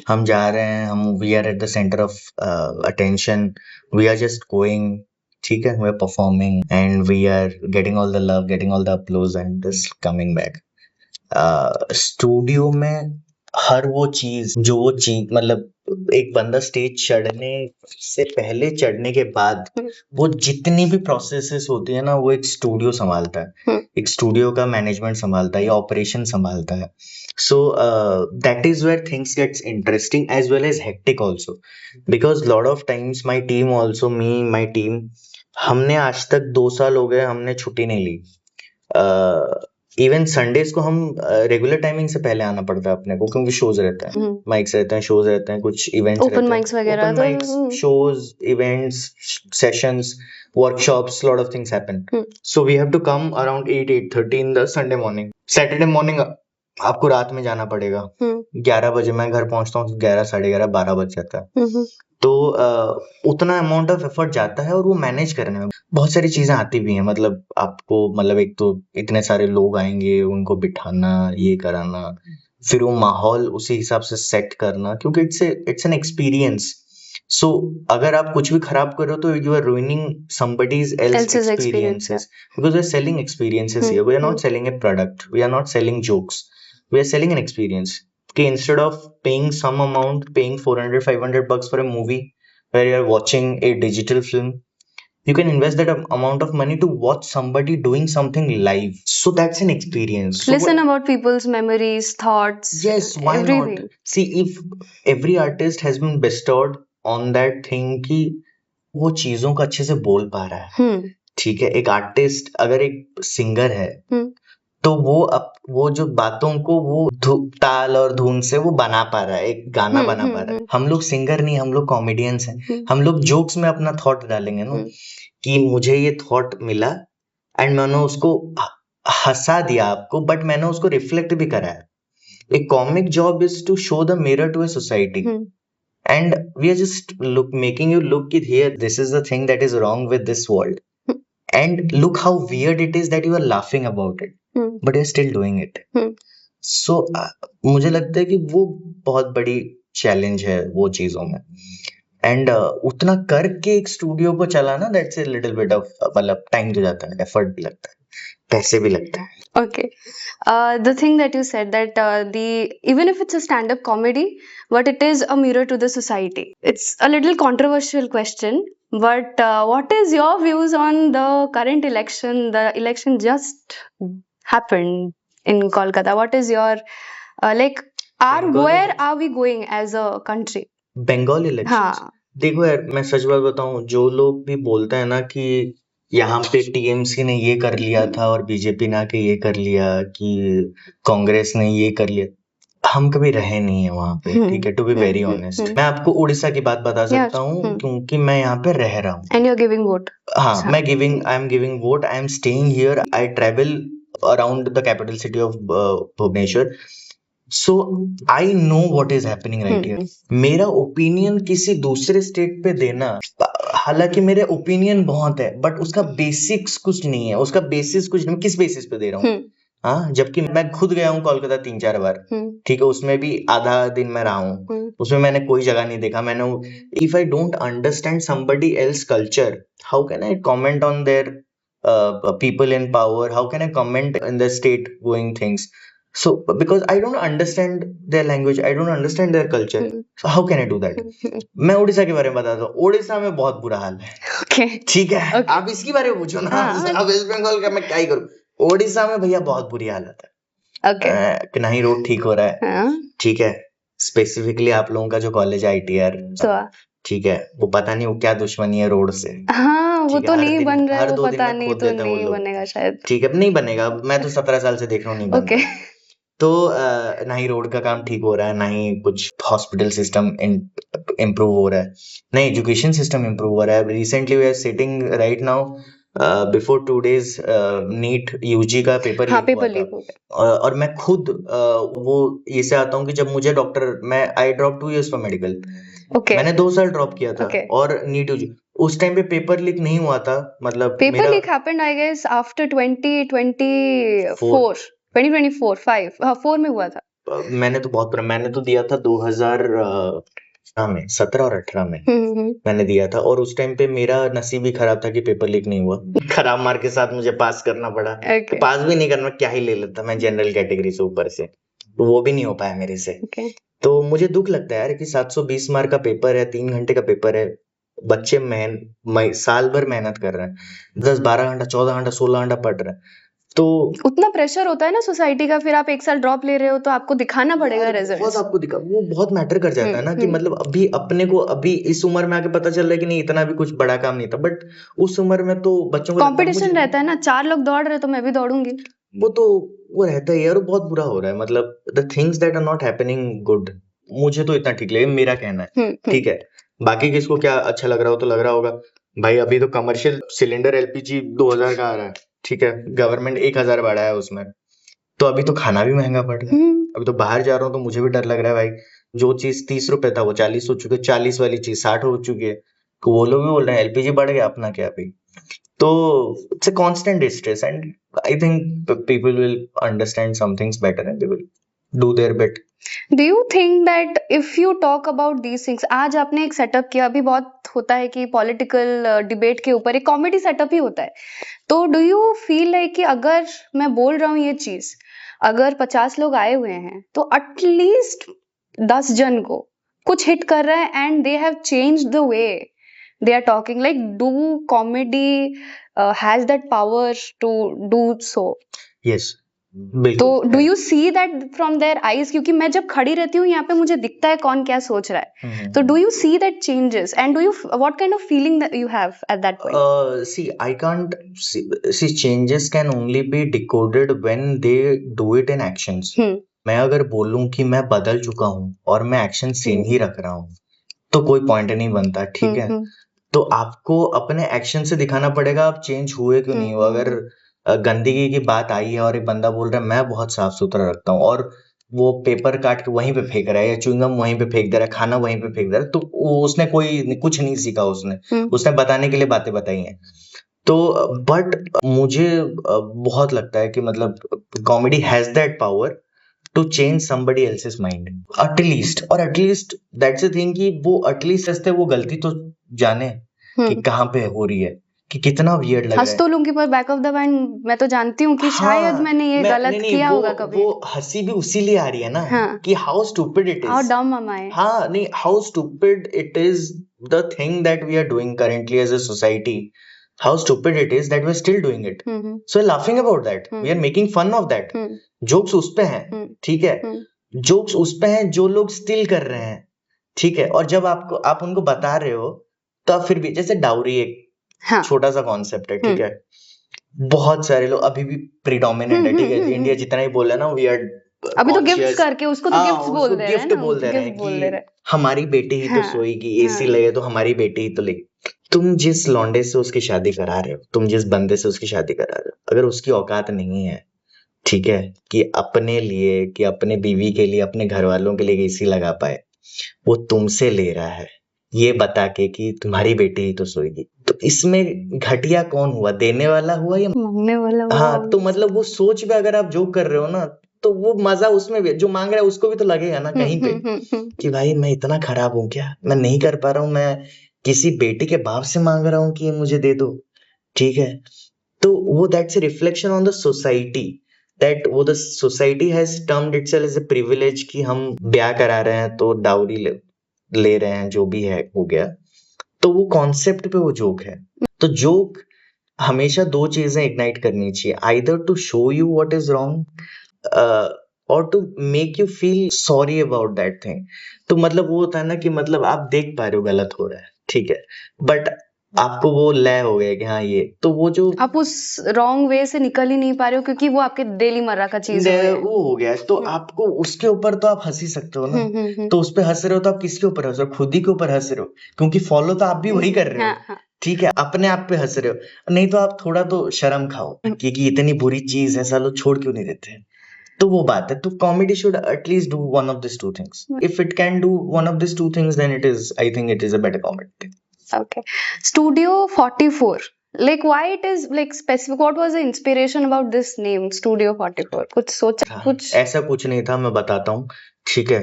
हम जा रहे हैं, हम we are at the centre of attention, we are just going, ठीक है, we are performing and we are getting all the love, getting all the applause and just coming back. Studio में हर वो चीज मतलब एक बंदा स्टेज चढ़ने से पहले, चढ़ने के बाद, वो जितनी भी प्रोसेसेस होती है ना, वो एक स्टूडियो संभालता है, एक स्टूडियो का मैनेजमेंट संभालता है या ऑपरेशन संभालता है, so that is where things gets interesting as well as hectic also, because lot of times my team also, my team, हमने आज तक 2 साल हो गए हमने छुट्टी नहीं ली, इवन संडेज को हम रेगुलर टाइमिंग से पहले आना पड़ता है अपने को, क्योंकि शोज रहते हैं, माइक्स रहते हैं, शोज रहते हैं, कुछ इवेंट्स ओपन रहते हैं, माइक्स वगैरह open mics, shows, events, sessions, workshops, lot of things happen. So we have to come around 8:30 in the Sunday morning. Saturday morning आपको रात में जाना पड़ेगा. 11 बजे मैं घर पहुंचता हूँ, 11, 11:30, 12 बज जाता है. तो उतना अमाउंट ऑफ एफर्ट जाता है और वो मैनेज करने में बहुत सारी चीजें आती भी हैं. मतलब आपको, मतलब एक तो इतने सारे लोग आएंगे, उनको बिठाना, ये कराना, फिर वो माहौल उसी हिसाब से सेट करना, क्योंकि इट्स एन एक्सपीरियंस. सो अगर आप कुछ भी खराब कर रहे हो तो you are ruining somebody's else experiences, because we are selling experiences here. We are not selling a product, we are not selling jokes, we are selling an experience. Okay, instead of paying some amount, paying 400-500 bucks for a movie where you are watching a digital film, you can invest that amount of money to watch somebody doing something live. So that's an experience. So Listen about people's memories, thoughts. Yes, why everything. not? See, if every artist has been bestowed on that thing कि वो चीजों को अच्छे से बोल पा रहा है, ठीक है. एक आर्टिस्ट अगर एक सिंगर है तो वो जो बातों को वो ताल और धुन से वो बना पा रहा है, एक गाना बना पा रहा है. हम लोग सिंगर नहीं, हम लोग कॉमेडियंस हैं. हम लोग जोक्स में अपना थॉट डालेंगे ना, कि मुझे ये थॉट मिला एंड मैंने उसको हंसा दिया आपको, बट मैंने उसको रिफ्लेक्ट भी कराया. A comic job is to show the mirror to a society, and we are just making you look it here. This is the thing that is wrong with this world, and look how weird it is that you are laughing about it, but you're still doing it. So मुझे लगता है कि वो बहुत बड़ी challenge है वो चीजों में. एंड उतना करके एक स्टूडियो को चलाना, that's a little bit of, मतलब टाइम तो जाता है, एफर्ट भी लगता है, पैसे भी लगता है. Okay. The thing that you said that even if it's a stand-up comedy, but it is a mirror to the society. It's a little controversial question, but what is your views on the current election? The election just happened in Kolkata. What is your where are we going as a country? Bengal election. देखो यार, मैं सच बात बताऊं, जो लोग भी बोलते हैं ना कि यहाँ पे टीएमसी ने ये कर लिया था और बीजेपी ने आके ये कर लिया, कि कांग्रेस ने ये कर लिया, हम कभी रहे नहीं है वहां पे, ठीक है. टू बी वेरी ऑनेस्ट, मैं आपको उड़ीसा की बात बता सकता हूँ, क्योंकि मैं यहाँ पे रह रहा हूँ. And you're giving vote? हाँ, मैं I am giving vote. I am staying here. I travel around the capital city of Bhubaneswar. So I know what is happening right here. मेरा ओपिनियन किसी दूसरे स्टेट पे देना, हालांकि मेरे ओपिनियन बहुत है, बट उसका बेसिक्स कुछ नहीं है, उसका बेसिस कुछ नहीं. किस बेसिस पे दे रहा हूँ? हाँ, जबकि मैं खुद गया हूँ कोलकाता 3-4 बार, ठीक है. उसमें भी आधा दिन मैं रहा हूँ, उसमें मैंने कोई जगह नहीं देखा. मैंने, if I don't understand somebody else culture, how can I comment on their people in power? How can I comment in the state going things? So because I don't understand their language, I don't understand their culture, so how can I do that? मैं उड़ीसा के बारे में बताता हूँ. उड़ीसा में बहुत बुरा हाल है, ठीक है. आप इसके बारे में पूछो ना, अब वेस्ट बंगाल का मैं क्या ही करूँ. उड़ीसा में भैया बहुत बुरी हालत है. ना ही रोड ठीक हो रहा है, ठीक है. स्पेसिफिकली आप लोगों का जो कॉलेज है ITR, ठीक है, वो पता नहीं वो क्या दुश्मनी है रोड से. वो तो नहीं बन रहा है, वो पता नहीं, तो नहीं बनेगा शायद. ठीक है, नहीं बनेगा. मैं तो 17 साल से देख रहा हूँ, नहीं बन रहा. तो ना ही रोड का काम ठीक हो रहा है, ना ही कुछ हॉस्पिटल सिस्टम इम्प्रूव हो रहा है, ना एजुकेशन सिस्टम इम्प्रूव हो रहा है. Recently we are sitting right now before 2 days NEET UG का पेपर लीक हुआ था. और मैं खुद वो ये से आता हूँ कि जब मुझे मैं I drop 2 years for medical. मैंने 2 साल ड्रॉप किया था, और नीट UG उस टाइम पे पेपर लीक नहीं हुआ था. मतलब paper leak happened I guess after 2024 4 में हुआ था. मैंने तो दिया था 2017 में, 17 और 18 में मैंने दिया था. और उस टाइम पे मेरा नसीब ही खराब था कि पेपर लीक नहीं हुआ. खराब मार्क के साथ मुझे पास करना पड़ा. तो पास भी नहीं करना, क्या ही ले लेता मैं जनरल कैटेगरी से ऊपर से, वो भी नहीं हो पाया मेरे से. तो मुझे दुख लगता है यार कि 720 मार्क का पेपर है, 3 घंटे का पेपर है. बच्चे साल भर मेहनत कर रहे हैं, 10-12 घंटा, 14 घंटा, 16 घंटा पढ़ रहे हैं. तो उतना प्रेशर होता है ना सोसाइटी का, फिर आप 1 साल ड्रॉप ले रहे हो तो आपको दिखाना पड़ेगा रिजल्ट्स. वो बहुत मैटर कर जाता है ना, कि मतलब अभी अपने को अभी इस उम्र में आके पता चल रहा है कि नहीं, इतना भी कुछ बड़ा काम नहीं था. बट उस उम्र में तो बच्चों को कंपटीशन रहता है ना, 4 लोग दौड़ रहे तो मैं भी दौड़ूंगी. वो तो वो रहता ही है और बहुत बुरा हो रहा है, मतलब the things that are not happening good. मुझे तो इतना ठीक लगे, मेरा कहना है, ठीक है। बाकी किसको क्या अच्छा लग रहा हो तो लग रहा होगा। भाई अभी तो कमर्शियल सिलेंडर एलपीजी 2000 का आ रहा है, ठीक है, गवर्नमेंट 1000 बढ़ाया है उसमें, तो अभी तो खाना भी महंगा पड़ रहा है। अभी तो बाहर जा रहा हूँ तो मुझे भी डर लग रहा है भाई, जो चीज 30 रुपए था वो 40 हो चुके, 40 वाली चीज 60 हो चुकी है, तो वो लोग भी बोल रहे हैं एलपीजी बढ़ गया, अपना क्या भाई। तो it's a constant stress and I think people will understand some things better and they will do their bit. Do you think that if you talk about these things, आज आपने एक सेटअप किया, अभी बहुत होता है कि पॉलिटिकल डिबेट के ऊपर एक कॉमेडी सेटअप ही होता है, तो डू यू फील लाइक कि अगर मैं बोल रहा हूँ ये चीज, अगर 50 लोग आए हुए हैं तो एटलीस्ट 10 जन को कुछ हिट कर रहा है and they have change the way they are talking, like do comedy has that power to do so? Yes, तो बिल्कुल डू है। You see that from their eyes, क्योंकि मैं जब खड़ी रहती हूँ यहाँ पे मुझे दिखता है कौन क्या सोच रहा है, तो do you see that changes and do you what kind of feeling that you have at that point? See, I can't see changes can only be decoded when they do it in actions. मैं अगर बोलूं कि मैं बदल चुका हूँ और मैं एक्शन सेम ही रख रहा हूँ तो कोई पॉइंट नहीं बनता, ठीक है। तो आपको अपने एक्शन से दिखाना पड़ेगा आप चेंज हुए क्यों नहीं हो। अगर गंदगी की बात आई है और एक बंदा बोल रहा है मैं बहुत साफ सुथरा रखता हूँ, और वो पेपर काट के वहीं पे फेंक रहा है या च्युइंगम वहीं पे फेंक दे रहा है, खाना वहीं पे फेंक दे रहा है, तो उसने कोई कुछ नहीं सीखा, उसने बताने के लिए बातें बताई हैं। तो बट मुझे बहुत लगता है कि मतलब comedy has that power to change somebody else's mind at least, और एटलीस्ट दैट्स अ थिंग कि वो एटलीस्ट हंसते वो गलती तो जाने कि कहाँ पे हो रही है, कि कितना वियर्ड लग रहा हंस है। तो लूंगी पर बैक ऑफ द माइंड मैं तो जानती हूँ कि शायद मैंने ये गलत नहीं, किया होगा कभी। वो हंसी भी उसी लिए आ रही है ना, कि how stupid it how is. Dumb am I? हाँ नहीं, how stupid it is the thing that we are doing currently as a society, how stupid it is that we're still doing it. So we're laughing about that. We are making fun of that. Jokes उस पे हैं, ठीक है, jokes उस पे हैं जो लोग still कर रहे हैं, ठीक है। और जब आप उनको बता रहे हो तो आप फिर भी, जैसे डाउरी एक छोटा सा कॉन्सेप्ट है, ठीक है, बहुत सारे लोग अभी भी प्रीडोमिनेंट है, ठीक है, इंडिया जितना ही बोल रहा है ना, वी आर अभी तो गिफ्ट्स करके उसको तो गिफ्ट्स बोल दे रहे हैं गिफ्ट ना, बोल दे रहे हैं गिफ्ट बोल दे कि रहे हैं। हमारी बेटी ही तो सोएगी, एसी लगे तो हमारी बेटी ही तो लेगी। तुम जिस लौंडे से उसकी शादी करा रहे हो, तुम जिस बंदे से उसकी शादी करा रहे हो, अगर उसकी औकात नहीं है, ठीक है, कि अपने लिए, कि अपने बीवी के लिए, अपने घर वालों के लिए एसी लगा पाए, वो तुमसे ले रहा है ये बता के कि तुम्हारी बेटी ही तो सोएगी, तो इसमें घटिया कौन हुआ, देने वाला हुआ या मांगने वाला हुआ? हाँ, तो मतलब वो सोच पे अगर आप जोक कर रहे हो ना, तो वो मजा उसमें भी, जो मांग रहा है उसको भी तो लगेगा ना कहीं पे, कि भाई मैं इतना खराब हूँ क्या, मैं नहीं कर पा रहा हूँ, मैं किसी बेटी के बाप से मांग रहा हूँ कि ये मुझे दे दो, ठीक है। तो वो that's a reflection on the society, that वो the society has termed itself as a privilege कि हम ब्याह करा रहे हैं तो डाउरी ले रहे हैं, जो भी है हो गया, तो वो कॉन्सेप्ट पे वो जोक है। तो जोक हमेशा दो चीजें इग्नाइट करनी चाहिए, either to show you what is wrong और to make you feel sorry about that thing. तो मतलब वो होता है ना कि मतलब आप देख पा रहे हो गलत हो रहा है, ठीक है, बट आपको वो लय हो गया कि हाँ ये, तो वो जो आप उस रॉन्ग वे से निकल ही नहीं पा रहे हो क्योंकि वो आपके डेली मर्रा का चीज हो गया है। वो हो गया है, तो आपको उसके ऊपर तो आप हंस ही सकते हो ना, तो उस पे हंस रहे हो तो आप किसके ऊपर हंस रहे हो, खुद ही के ऊपर हंस रहे हो, क्योंकि फॉलो तो आप भी वही कर रहे हो, ठीक है, अपने आप पे हंस रहे हो। नहीं तो आप थोड़ा तो शर्म खाओ कि इतनी बुरी चीज है, सालों छोड़ क्यों नहीं देते, तो वो बात है। तो comedy should at least do one of this two things, if it can do one of this two things then it is, I think it is a better comedy. Okay. Studio 44. Like why it is like specific? What was the inspiration about this name, Studio 44? कुछ सोचा कुछ? ऐसा कुछ नहीं था, मैं बताता हूँ, ठीक है।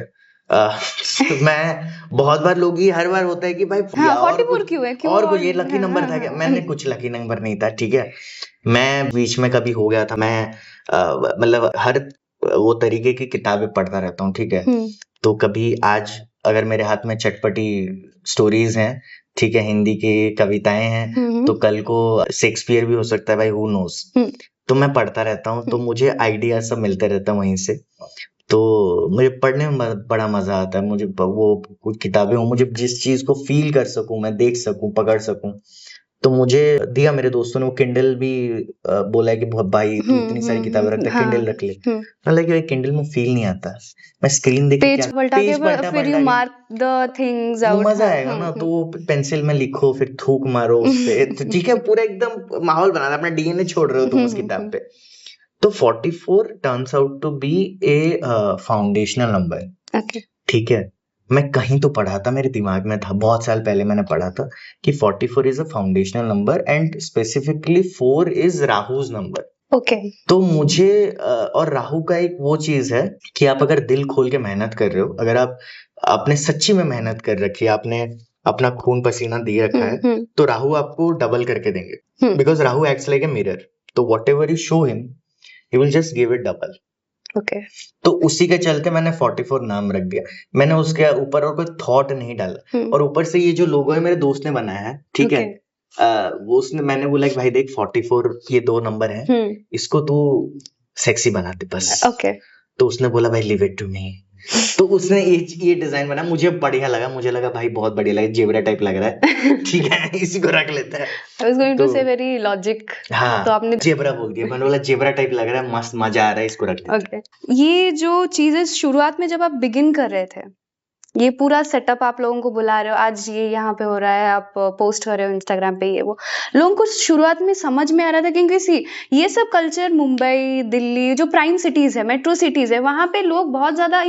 मैं बहुत बार लोग ही हर बार होता है कि भाई हाँ, और 44 कुछ क्यों है? क्यों और और कुछ ये लकी नंबर था क्या, मैंने कुछ लकी नंबर नहीं था, ठीक है। मैं बीच में कभी हो गया था, मैं मतलब हर वो तरीके की किताबें पढ़ता रहता हूँ, ठीक है। तो कभी आज अगर मेरे हाथ में चटपटी स्टोरीज हैं, ठीक है, हिंदी की कविताएं हैं, तो कल को शेक्सपियर भी हो सकता है भाई, हु नोस। तो मैं पढ़ता रहता हूँ, तो मुझे आइडिया सब मिलते रहता है वहीं से, तो मुझे पढ़ने में बड़ा मजा आता है। मुझे वो कुछ किताबें हो, मुझे जिस चीज को फील कर सकूं, मैं देख सकूं, पकड़ सकूं, तो मुझे दिया मेरे दोस्तों ने वो किंडल भी बोला है कि बहुत भाई तू इतनी सारी किताबें रखता है, किंडल रख ले। हालांकि भाई किंडल में फील नहीं आता, मैं स्क्रीन देख के पेज क्या पलटा के पेज पलटा फिर यू पलटा के मार्क द थिंग्स वो आउट। मजा आएगा ना। तो वो पेंसिल में लिखो फिर थूक मारो उस पे, तो ठीक है पूरा एकदम माहौल बना अपना डीएनए छोड़ रहे हो तुम उस किताब पे। तो 44 turns out to be a foundational number. Okay. ठीक है, मैं कहीं तो पढ़ा था, मेरे दिमाग में था, बहुत साल पहले मैंने पढ़ा था कि 44 is a foundational number and specifically 4 is Rahu's number. Okay. तो मुझे और राहु का एक वो चीज है कि आप अगर दिल खोल के मेहनत कर रहे हो, अगर आप आपने सच्ची में मेहनत कर रखी है, आपने अपना खून पसीना दे रखा है, तो राहु आपको डबल करके देंगे, because Rahu acts like a mirror. तो whatever you show him he will just give it double. Okay. तो उसी के चलते मैंने 44 नाम रख दिया। मैंने उसके ऊपर और कोई थॉट नहीं डाला। और ऊपर से ये जो लोगो है मेरे दोस्त ने बनाया है, ठीक है, वो उसने मैंने बोला कि भाई देख 44 ये 2 नंबर है, इसको तू सेक्सी बना दे बस। ओके। तो उसने बोला भाई लीव इट टू मी। तो उसने ये डिजाइन बना, मुझे बढ़िया लगा, मुझे लगा भाई बहुत बढ़िया लगा, जेबरा टाइप लग रहा है, ठीक है इसी को रख लेते हैं। I was going to तो say very logic. हाँ तो आपने जेबरा बोल दिया, मैंने बोला जेबरा टाइप लग रहा है, मस्त मजा आ रहा है, इसको रख लेते हैं। ओके। ये जो चीजें शुरुआत में जब आप बिगिन कर रहे थे, ये पूरा सेटअप आप लोगों को बुला रहे हो, आज ये यहाँ पे हो रहा है, आप पोस्ट कर रहे हो इंस्टाग्राम पे, ये वो लोगों को शुरुआत में समझ में आ रहा था? क्योंकि सी ये सब कल्चर मुंबई, दिल्ली जो प्राइम सिटीज है, मेट्रो सिटीज है, वहां पे लोग बहुत ज्यादा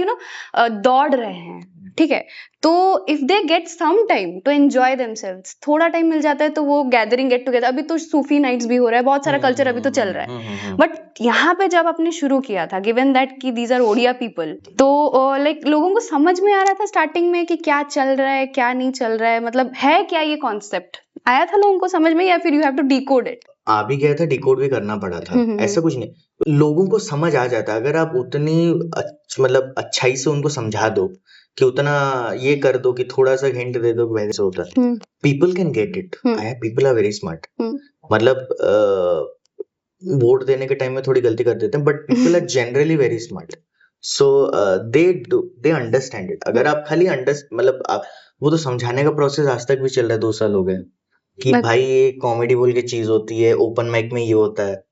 दौड़ रहे हैं, ठीक है। तो if they get some time to enjoy themselves, थोड़ा टाइम मिल जाता है तो वो गैदरिंग गेट टुगेदर, अभी तो सूफी नाइट्स भी हो रहा है, बहुत सारा कल्चर अभी तो चल रहा है। बट यहाँ पे जब आपने शुरू किया था, गिवन दैट कि दीज आर ओडिया पीपल, तो लाइक लोगों को समझ में आ रहा था स्टार्टिंग में कि क्या चल रहा है क्या नहीं चल रहा है, मतलब है क्या ये कॉन्सेप्ट, आया था लोगों को समझ में, या फिर you have to decode it? आ भी गया था, डिकोड भी करना पड़ा था, ऐसा कुछ नहीं, लोगों को समझ आ जाता है अगर आप उतनी मतलब अच्छाई से उनको समझा दो, कि उतना ये कर दो कि थोड़ा सा हिंट दे दो वैसे होता है, people can get it. People are very smart. मतलब वोट देने के टाइम में थोड़ी गलती कर देते हैं, but people are generally very smart, so they understand it. अगर आप खाली मतलब वो तो समझाने का प्रोसेस आज तक भी चल रहा है, 2 साल हो गए, कि भाई ये कॉमेडी बोल के चीज होती है, ओपन माइक में ये होता है।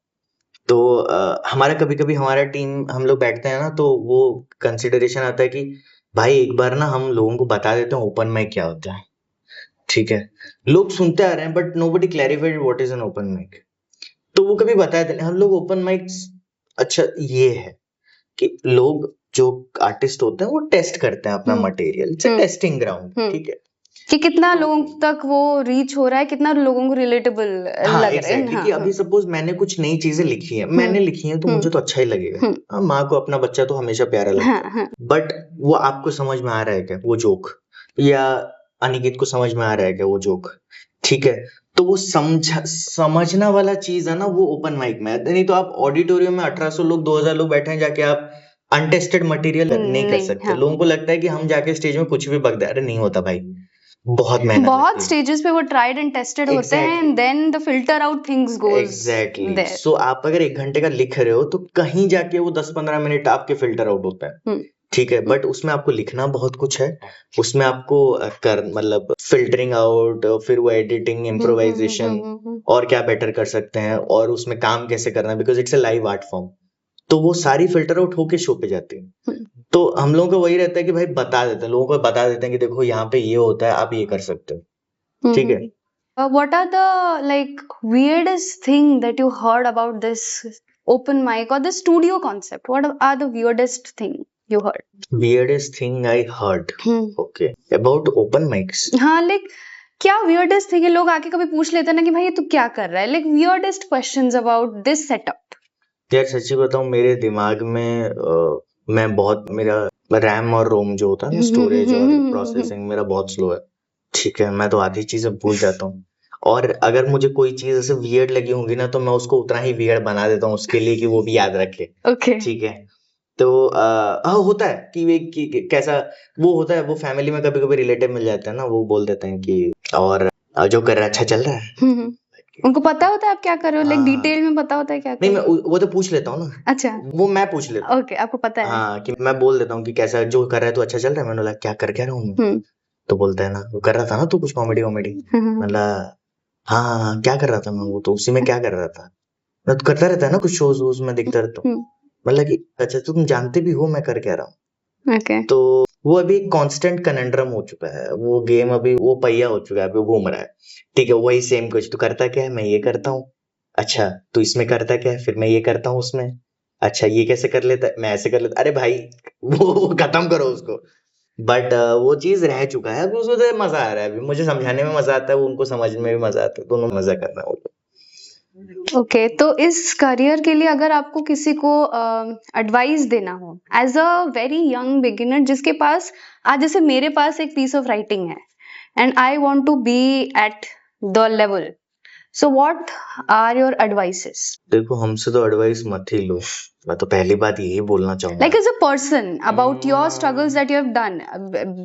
तो हमारा कभी कभी हमारा टीम हम लोग बैठते हैं ना, तो वो कंसिडरेशन आता है कि भाई एक बार ना हम लोगों को बता देते हैं ओपन माइक क्या होता है, ठीक है। लोग सुनते आ रहे हैं but nobody clarified what is an open mic. तो वो कभी बताए थे हम लोग ओपन माइक्स। अच्छा ये है कि लोग जो आर्टिस्ट होते हैं वो टेस्ट करते हैं अपना material, it's a testing ground, ठीक है, कि कितना लोगों तक वो रीच हो रहा है, कितना लोगों को रिलेटेबल हाँ, लग रहा है। कि अभी सपोज मैंने कुछ नई चीजें लिखी है, मैंने लिखी है तो मुझे तो अच्छा ही लगेगा। हाँ, माँ को अपना बच्चा तो हमेशा प्यारा लगता है, बट वो आपको समझ में आ रहा है क्या वो जोक, या अनिकेत को समझ में आ रहा है क्या वो जोक, ठीक है। तो वो समझना वाला चीज है ना, वो ओपन माइक में है। नहीं तो आप ऑडिटोरियम में 1800 लोग 2000 लोग बैठे हैं, जाके आप अनटेस्टेड मटेरियल नहीं कर सकते। लोगों को लगता है कि हम जाके स्टेज में कुछ भी बक दे, अरे नहीं होता भाई, बहुत मेहनत, बहुत स्टेजेस पे वो ट्राइड एंड टेस्टेड होते हैं, and then the filter out things goes exactly. So आप अगर 1 घंटे का लिख रहे हो तो कहीं जाके वो 10-15 मिनट आपके फिल्टर आउट होता है, ठीक है। बट उसमें आपको लिखना बहुत कुछ है, उसमें आपको मतलब फिल्टरिंग आउट, फिर वो एडिटिंग, इम्प्रोवाइजेशन, और क्या बेटर कर सकते हैं, और उसमें काम कैसे करना है, because it's a live art form. तो वो सारी फिल्टर आउट होके शो पे जाती है। तो हम लोगों का वही रहता है कि भाई बता देते हैं, लोगों को बता देते हैं कि देखो यहाँ पे ये होता है, आप ये कर सकते हो, ठीक है। What are the like weirdest thing that you heard about this open mic or the studio concept? What are the weirdest thing you heard? Weirdest thing I heard. Okay. About open mics. हाँ, like क्या weirdest thing है? लोग आके कभी पूछ लेते हैं ना कि भाई ये तू क्या कर रहा है? Like weirdest questions about this setup. यार सच्ची बताऊं, मेरे दिमाग में मैं बहुत, मेरा रैम और रोम जो होता है ना, स्टोरेज और प्रोसेसिंग मेरा बहुत स्लो है, ठीक है। मैं तो आधी चीजें भूल जाता हूँ, और अगर मुझे कोई चीज ऐसे वियर्ड लगी होगी ना, तो मैं उसको उतना ही वियर्ड बना देता हूँ उसके लिए कि वो भी याद रखे, ठीक है। तो होता है कि कैसा वो होता है, वो फैमिली में कभी कभी रिलेटिव मिल जाता है ना, वो बोल देते हैं कि और जो कर रहा है अच्छा चल रहा है। उनको पता होता है आप क्या कर रहे हो, लाइक डिटेल में पता होता है क्या नहीं, मैं वो तो पूछ लेता हूँ ना। अच्छा, वो मैं पूछ लेता हूँ। ओके, आपको पता है। हाँ, कि मैं बोल देता हूँ कि कैसा जो कर रहा है तो अच्छा चल रहा है। मैंने बोला क्या कर क्या रहा हूँ मैं, तो बोलता है ना वो कर रहा था ना तू कुछ कॉमेडी, मतलब हाँ हाँ हाँ, क्या कर रहा था मैं, वो तो उसी में क्या कर रहा था, मैं तो करता रहता है ना कुछ शोज वोज में दिखता रहता हूँ, मतलब कि अच्छा तुम जानते भी हो मैं कर क्या रहा हूँ। ओके। तो वो अभी कांस्टेंट कनंड्रम हो चुका है, वो गेम अभी वो पहिया हो चुका है, अभी वो घूम रहा है। ठीक है, वही सेम कुछ, तू करता क्या है, मैं ये करता हूँ। अच्छा तू इसमें करता क्या है, फिर मैं ये करता हूँ उसमें। अच्छा ये कैसे कर लेता है, मैं ऐसे कर लेता, अरे भाई वो खत्म करो उसको। बट वो चीज रह चुका है, अभी उसमें तो मजा आ रहा है, अभी मुझे समझाने में मजा आता है, वो उनको समझ में भी मजा आता है, दोनों मजा कर रहा है वो लोग। ओके, तो इस करियर के लिए अगर आपको किसी को एडवाइस देना हो as a very young beginner, जिसके पास आज जैसे मेरे पास एक पीस ऑफ राइटिंग है and I want to be at the level, so what are your advices? देखो हमसे तो एडवाइस मत ही लो, मैं तो पहली बात यही बोलना चाहूंगा। Like as a person, about your struggles that you have done,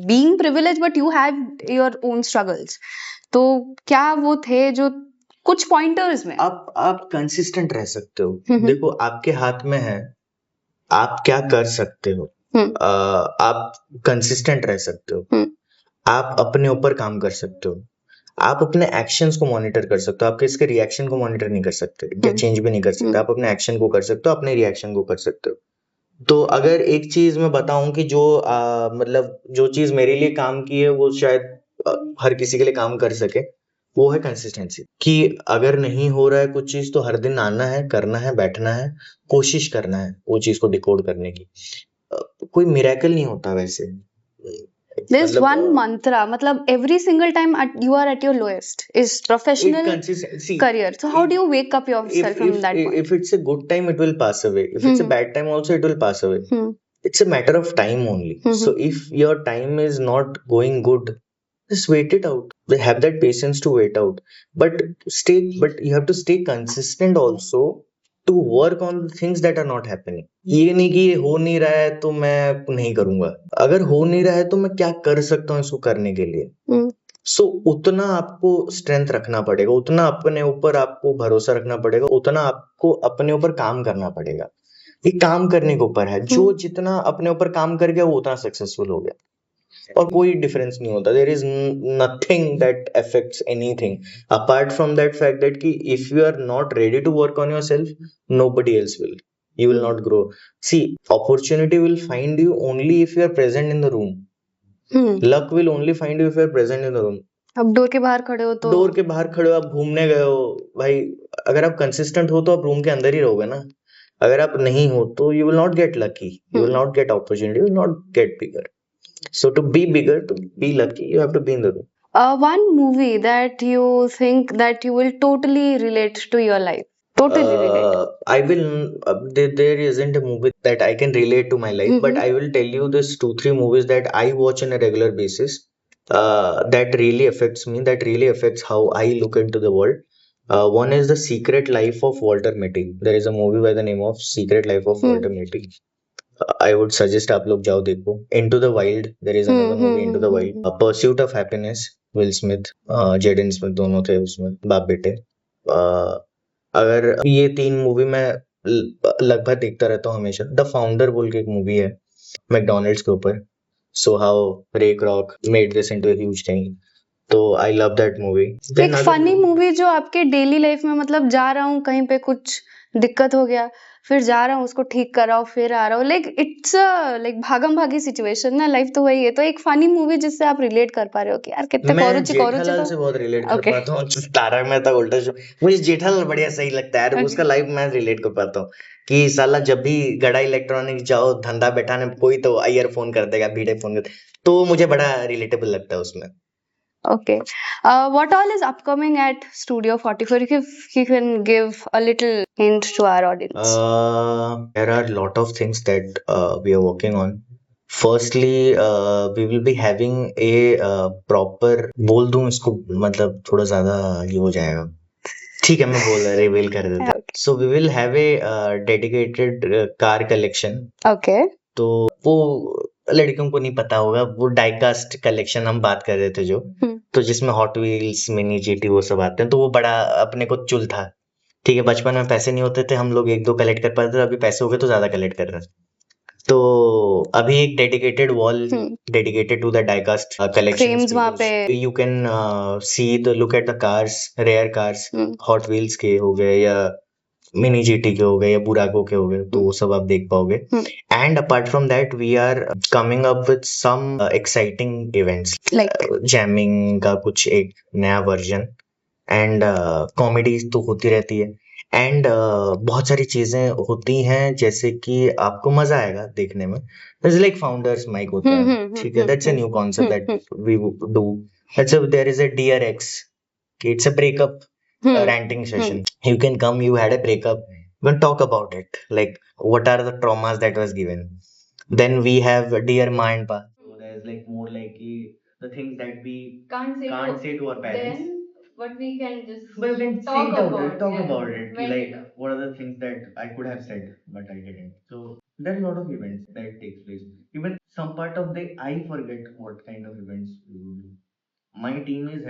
being privileged, but you have your own struggles. तो क्या वो थे जो कुछ पॉइंटर्स में? आप कंसिस्टेंट रह सकते हो, हम्म। देखो आपके हाथ में है, आप क्या कर सकते हो। आप कंसिस्टेंट रह सकते हो, आप अपने ऊपर काम कर सकते हो, आप अपने एक्शंस को मॉनिटर कर सकते हो, आप इसके रिएक्शन को मॉनिटर नहीं कर सकते या चेंज भी नहीं कर सकते, आप अपने एक्शन को कर सकते हो, अपने रिएक्शन को कर सकते हो। तो अगर एक चीज मैं बताऊं कि जो मतलब जो चीज मेरे लिए काम की है वो शायद हर किसी के लिए काम कर सके, वो है कंसिस्टेंसी। कि अगर नहीं हो रहा है कुछ चीज तो हर दिन आना है, करना है, बैठना है, कोशिश करना है वो चीज को डिकोड करने की। कोई मिरेकल नहीं होता वैसे। There's मतलब one mantra, मतलब every single time you are at your lowest is professional consistency. career. So how do you wake up yourself from that point? If it's a good time, it will pass away. If it's a bad time, also it will pass away. It's a matter of time only. So if your time is not going good, just wait it out. Have that patience to wait out. But you have to stay consistent also to work on the things that are not happening. ये नहीं कि ये हो नहीं रहा है तो मैं नहीं करूंगा, अगर हो नहीं रहा है तो मैं क्या कर सकता हूँ इसको करने के लिए। सो उतना आपको स्ट्रेंथ रखना पड़ेगा, उतना अपने ऊपर आपको भरोसा रखना पड़ेगा, उतना आपको अपने ऊपर काम करना पड़ेगा। ये काम करने के ऊपर है, जो जितना अपने ऊपर काम कर गया वो उतना सक्सेसफुल हो गया, और कोई डिफरेंस नहीं होता। There is nothing that affects anything apart from that fact that कि if you are not ready to work on yourself, nobody else will, you will not grow. See, opportunity will find you only if you are present in the room. Luck will only find you if you are present in the room. अब door के बाहर खड़े हो तो door के बाहर खड़े हो, आप घूमने गए हो भाई, अगर आप कंसिस्टेंट हो तो आप रूम के अंदर ही रहोगे ना। अगर आप नहीं हो तो you will not get lucky, you will not get opportunity, you will not get bigger. So to be bigger, to be lucky, you have to be in the room. one movie that you think that you will totally relate to your life, totally relate. I will. There isn't a movie that I can relate to my life, but I will tell you this 2-3 movies that I watch on a regular basis. That really affects me. That really affects how I look into the world. One is The Secret Life of Walter Mitty. There is a movie by the name of Secret Life of Walter Mitty. I would suggest आप लोग जाओ देखो. Into the Wild. There is another movie, Into the Wild. Pursuit of Happiness. Will Smith, Jaden Smith दोनों थे उसमें, बाप बेटे। अगर ये 3 मूवी मैं लगभग देखता रहता हूँ हमेशा। द फाउंडर बोल के एक मूवी है मैकडोनल्ड्स के ऊपर, so how Ray Kroc made this into a huge thing, तो आई लव दैट मूवी। एक फनी मूवी जो आपके डेली लाइफ में, मतलब जा रहा हूँ कहीं पे, कुछ दिक्कत हो गया, फिर जा रहा हूँ उसको ठीक कर रहा हूँ, फिर आ रहा हूँ, लाइक इट्स लाइक भागम भागी सिचुएशन ना, लाइफ तो वही है। तो एक फनी मूवी जिससे आप रिलेट कर पा रहे हो कि यार कितने मैं कौरुची जेठालाल से बहुत रिलेट कर पाता हूँ। तारक मेहता उल्टा शो, मुझे जेठालाल बढ़िया सही लगता है यार, उसका लाइफ मैं रिलेट कर पाता हूँ कि साला जब भी गड़ा इलेक्ट्रॉनिक जाओ धंधा बैठाने, कोई तो ईयरफोन कर देगा, वीडियो फोन कर, तो मुझे बड़ा रिलेटेबल लगता है उसमें। Okay. What all is upcoming at Studio 44? If you can give a little hint to our audience. There are a lot of things that we are working on. Firstly, we will be having a proper, बोल दूं इसको, मतलब थोड़ा ज्यादा ये हो जाएगा, ठीक है मैं बोल रिवील कर देता हूँ। So we will have a dedicated car collection. Okay. तो वो लड़कियों को नहीं पता होगा, वो डाइकास्ट कलेक्शन हम बात कर रहे थे जो, तो जिसमें हॉट व्हील्स, मिनी जीटी वो सब आते हैं, तो वो बड़ा अपने को चुल था। ठीक है, बचपन में पैसे नहीं होते थे, हम लोग 1-2 कलेक्ट कर पाते थे, अभी पैसे हो गए तो ज्यादा कलेक्ट कर रहे हैं। तो अभी एक dedicated wall hmm, dedicated to the diecast collection frames वहाँ पे you can see the look at the cars, rare cars, Hot Wheels के हो गए या मिनी जीटी के हो गए या बुराको के हो गए, तो वो सब आप देख पाओगे. And apart from that we are coming up with some exciting events like jamming का कुछ एक नया वर्जन एंड कॉमेडीज तो होती रहती है एंड बहुत सारी चीजें होती हैं जैसे कि आपको मजा आएगा देखने में. इट्स लाइक फाउंडर्स माइक होता है, ठीक है, that's a new concept that we do. That's there is a dear ex, it's a breakup ranting session. You can come, you had a breakup, we can talk about it, like what are the traumas that was given. Then we have dear mind pa, so there's like more like the things that we can't say to our parents. Then what we can just But you can say talk it out, about, talk yeah, about it. vent Like, it out. what are the things that I could have said, but I didn't. So there are a lot of events that takes place. Even some part of the I forget what kind of events we will do. My team is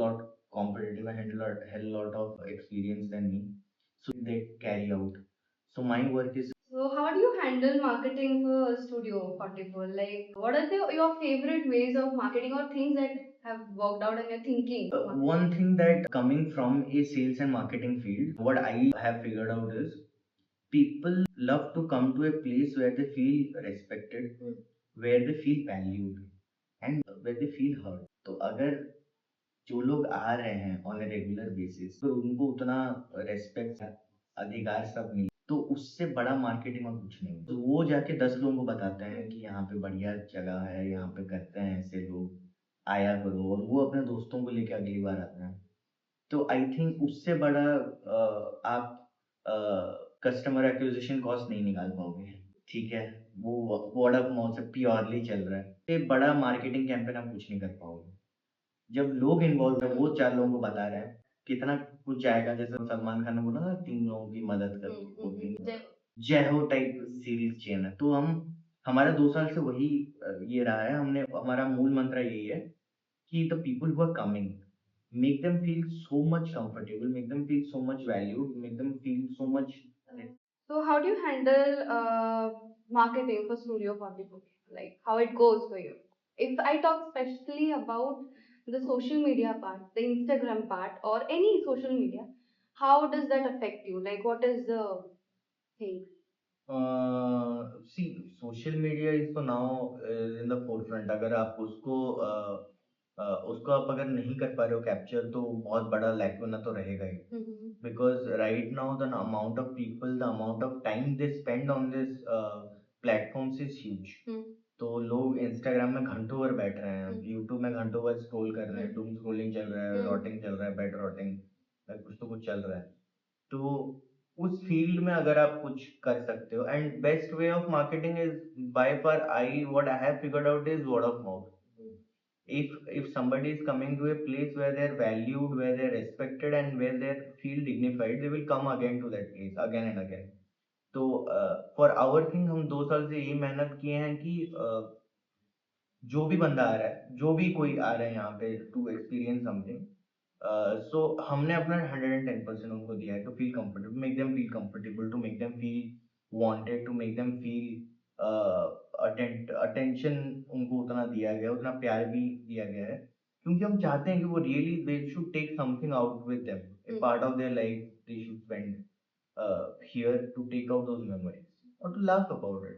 lot competitive and hell lot of experience than me, so they carry out. So my work is So how do you handle marketing for Studio 44? Like, what are your favorite ways of marketing or things that have worked out and you're thinking? one thing that coming from a sales and marketing field, what I have figured out is people love to come to a place where they feel respected, where they feel valued, and where they feel heard. तो अगर जो लोग आ रहे हैं on a regular basis तो उनको उतना respect, अधिकार सब मिले, तो उससे बड़ा मार्केटिंग और कुछ नहीं. तो वो जाके 10 लोगों को बताते हैं कि यहाँ पे बढ़िया जगह है, यहाँ पे करते हैं ऐसे, लोग आया करो, और वो अपने दोस्तों को लेके अगली बार आते हैं. तो आई थिंक उससे बड़ा आप कस्टमर एक्विजिशन कॉस्ट नहीं निकाल पाओगे, ठीक है. वो वर्ड ऑफ माउथ से प्योरली चल रहा है, ये बड़ा मार्केटिंग कैंपेन आप कुछ नहीं कर पाओगे. जब लोग इन्वॉल्व है, वो 4 लोगों को बता रहे हैं, कितना कुछ जाएगा. जैसे सलमान खान ने बोला ना, 3 लोगों की मदद कर होती है, जय हो टाइप सीरीज चेन है. तो हमारा 2 साल से वही ये रहा है. हमारा मूल मंत्र यही है कि the people who are coming, make them feel so much comfortable, make them feel so much valued, make them feel so much. So how do you handle marketing for Studio 44? Like how it goes for you? If I talk especially about the social media part, the Instagram part, or any social media, how does that affect you? Like what is the thing? See social media is तो now in the forefront. अगर आप उसको आप अगर नहीं कर पा रहे हो कैप्चर, तो बहुत बड़ा लैकुना तो रहेगा ही. Because right now the amount of people, the amount of time they spend on this platforms is huge. तो लोग इंस्टाग्राम में घंटों भर बैठ रहे हैं, यूट्यूब में घंटों भर स्क्रॉल कर रहे हैं, डूम स्क्रॉलिंग चल रहा है, रॉटिंग चल रहा है, बेड रॉटिंग, कुछ तो कुछ चल रहा है. तो उस फील्ड में अगर आप कुछ कर सकते हो, and best way of marketing is by far, I what I have figured out is word of mouth. If somebody is coming to a place where they're valued, where they're respected, and where they feel dignified, they will come again to that place again and again. तो for our thing हम 2 साल से यही मेहनत किए हैं कि जो भी बंदा आ रहा है, जो भी कोई आ रहा है यहाँ पे टू एक्सपीरियंस समथिंग, सो हमने अपना 110% उनको दिया है to feel comfortable, make them feel comfortable, to make them feel wanted, to make them feel attention उनको उतना दिया गया है, उतना प्यार भी दिया गया है, क्योंकि हम चाहते हैं कि वो really they should take something out with them, a part of their life they should spend here to take out those memories or to laugh about it,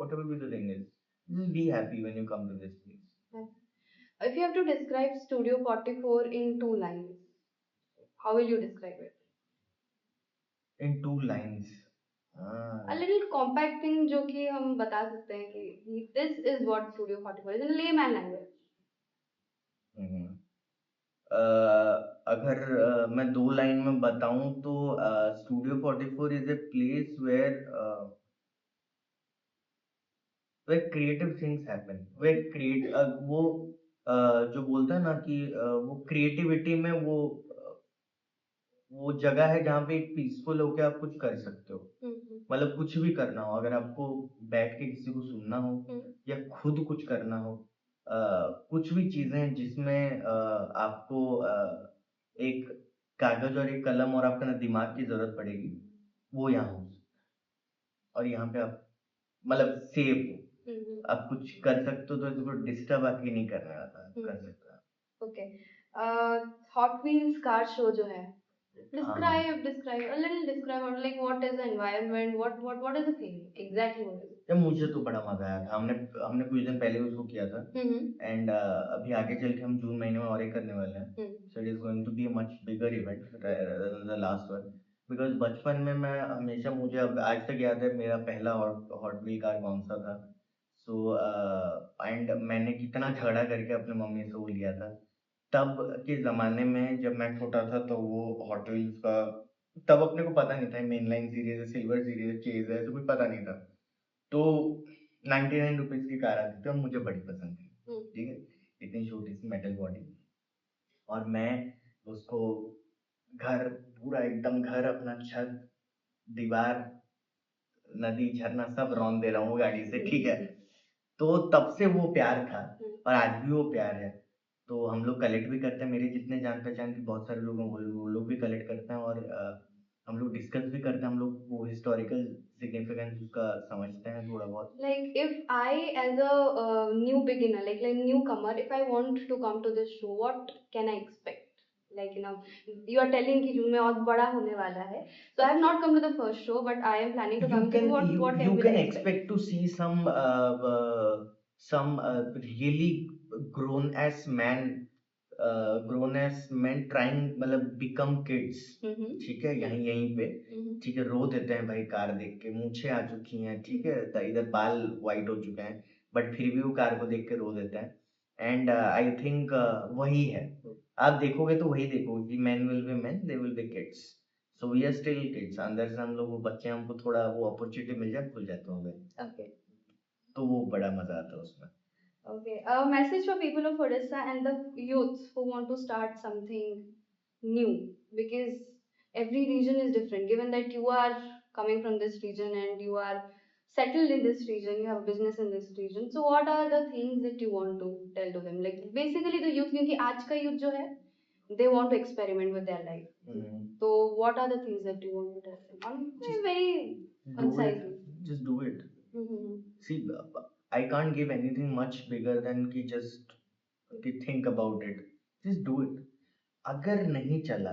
whatever be the thing is. Just be happy when you come to this place. If you have to describe Studio 44 in 2 lines, how will you describe it? In 2 lines. A little compact thing जो कि हम बता सकते हैं कि this is what Studio 44 is in a layman language. हम्म. अगर मैं 2 line में बताऊं तो studio 44 is a place where creative things happen, where create वो जो बोलता है ना कि वो क्रिएटिविटी में वो जगह है जहाँ पे एक पीसफुल होके आप कुछ कर सकते हो. मतलब कुछ भी करना हो, अगर आपको बैठ के किसी को सुनना हो या खुद कुछ करना हो, कुछ भी चीजें जिसमें आपको एक कागज और एक कलम और आपका ना दिमाग की जरूरत पड़ेगी, वो यहाँ हो. और यहाँ पे आप मतलब सेफ हो। अब कुछ कर सकते हो तो इसको डिस्टर्ब आके नहीं करने वाला, कर सकते हो। Okay, hot wheels car show जो है, हाँ, describe a little, describe like what is the environment, what is the thing exactly, what is it? तो मुझे तो बड़ा मजा आया था। हमने हमने कुछ दिन पहले उसको किया था एंड अभी आगे चल के हम जून महीने में और एक करने वाले हैं। So it is going to be a much bigger event than the last one, because बचपन में मैं हमेशा, मुझे अब आज तक याद है मेरा पहला हॉट व्हील कार कौन सा था। सो एंड मैंने कितना झगड़ा करके अपने मम्मी से वो लिया था। तब के ज़माने में जब मैं छोटा था तो वो हॉट व्हील्स का तब अपने को पता नहीं था मेन लाइन सीरीज है, सिल्वर सीरीज है, चेज है, तो कुछ पता नहीं था। तो 99 रुपीज की कार आती थी और मुझे बड़ी पसंद थी। ठीक है, इतनी छोटी सी मेटल बॉडी, और मैं उसको घर पूरा एकदम घर, अपना छत, दीवार, नदी, झरना सब रौंद दे रहा हूँ गाड़ी से। ठीक है, तो तब से वो प्यार था और आज भी वो प्यार है। तो हम लोग कलेक्ट भी करते हैं, मेरे जितने जान पहचान के बहुत सारे लोग हैं वो लोग भी कलेक्ट करते हैं, और हम लोग डिस्कस भी करते हैं। हम लोग वो हिस्टोरिकल सिग्निफिकेंस उसका समझते हैं थोड़ा बहुत। Like if I as a new beginner, like newcomer, if I want to come to this show, what can I expect? Like, you are telling कि जून में और बड़ा होने वाला है, so I have not come to the first show, but I am planning to come. So what You will can I expect? expect to see some really grown as man, grown as men trying, मतलब become kids। ठीक है, यहीं यहीं पे, ठीक है, रो देते हैं भाई कार देख के, मूछें आ चुकी हैं, ठीक है, इधर बाल वाइट हो चुके हैं, बट फिर भी वो कार को देख के रो देते हैं। एंड आई थिंक वही है, आप देखोगे तो वही देखोगे कि man will be man, they will be kids. So we are still kids, अंदर से हम लोग वो बच्चे, हमको थोड़ा वो अपॉर्चुनिटी मिल जाए, खुल जाते होंगे, Okay. तो वो बड़ा मजा आता है उसमें। Okay. A message for people of Odisha and the youth who want to start something new, because every region is different. Given that you are coming from this region and you are settled in this region, you have business in this region. So what are the things that you want to tell to them? Like basically the youth, क्योंकि आज का youth जो है, they want to experiment with their life. So what are the things that you want to tell them? Very concisely. Just do it. See, I can't give anything much bigger than कि just कि think about it. Just do it. अगर नहीं चला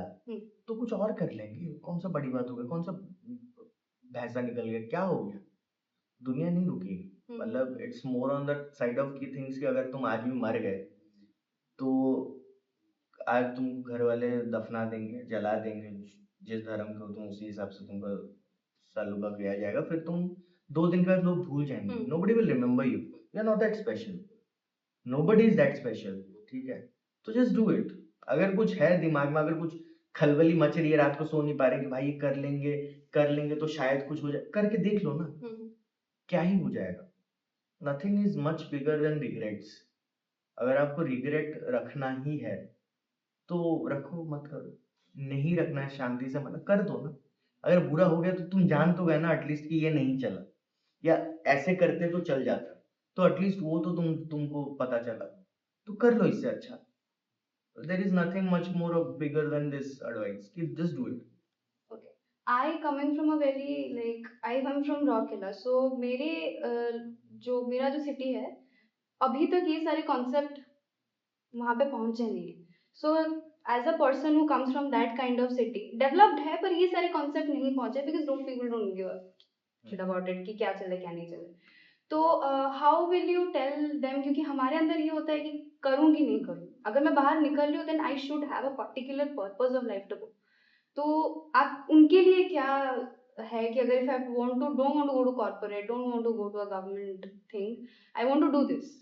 तो कुछ और कर लेंगे, कौन सा बड़ी बात होगी, कौन सा भैंसा निकल गया, क्या हो गया, दुनिया नहीं रुकेगी। मतलब it's more on the side of की थिंग्स कि अगर तुम आज भी मर गए तो आज तुम घर वाले दफना देंगे, जला देंगे, जिस धर्म के हो तुम उसी हिसाब से तुमको सलूबा किया जाएगा, फिर तुम 2 दिन के बाद लोग भूल जाएंगे। Nobody will remember you, you are not that special, nobody is that special. ठीक है, तो जस्ट डू इट। अगर कुछ है दिमाग में, अगर कुछ खलबली मच रही है, रात को सो नहीं पा रहे कि भाई कर लेंगे तो शायद कुछ हो जाए, करके देख लो ना, क्या ही हो जाएगा। Nothing is much bigger than regrets. अगर आपको रिग्रेट रखना ही है तो रखो, मत करो। नहीं रखना है, शांति से मतलब कर दो ना। अगर बुरा हो गया तो तुम जान तो गए ना एटलीस्ट कि ये नहीं चला, या ऐसे करते तो चल जाता, तो एटलीस्ट वो तो तुमको पता चला, तो कर लो इससे अच्छा। There is nothing much more bigger than this advice कि just do it. Okay. I coming from a very, like I am from Rourkela, so मेरा जो सिटी है, अभी तक ये सारे कॉन्सेप्ट वहाँ पे पहुँचे नहीं है। So as a person who comes from that kind of city, developed है पर ये सारे कॉन्सेप्ट नहीं पहुँचे, because people don't give a shit about it कि क्या चले क्या नहीं चले। तो how will you tell them, क्योंकि हमारे अंदर ये होता है कि करूँ कि नहीं करूँ, अगर मैं बाहर निकल रही हूँ then I should have a particular purpose of life to go. तो आप उनके लिए क्या है कि अगर if I don't want to go to corporate, don't want to go to a government thing, I want to do this,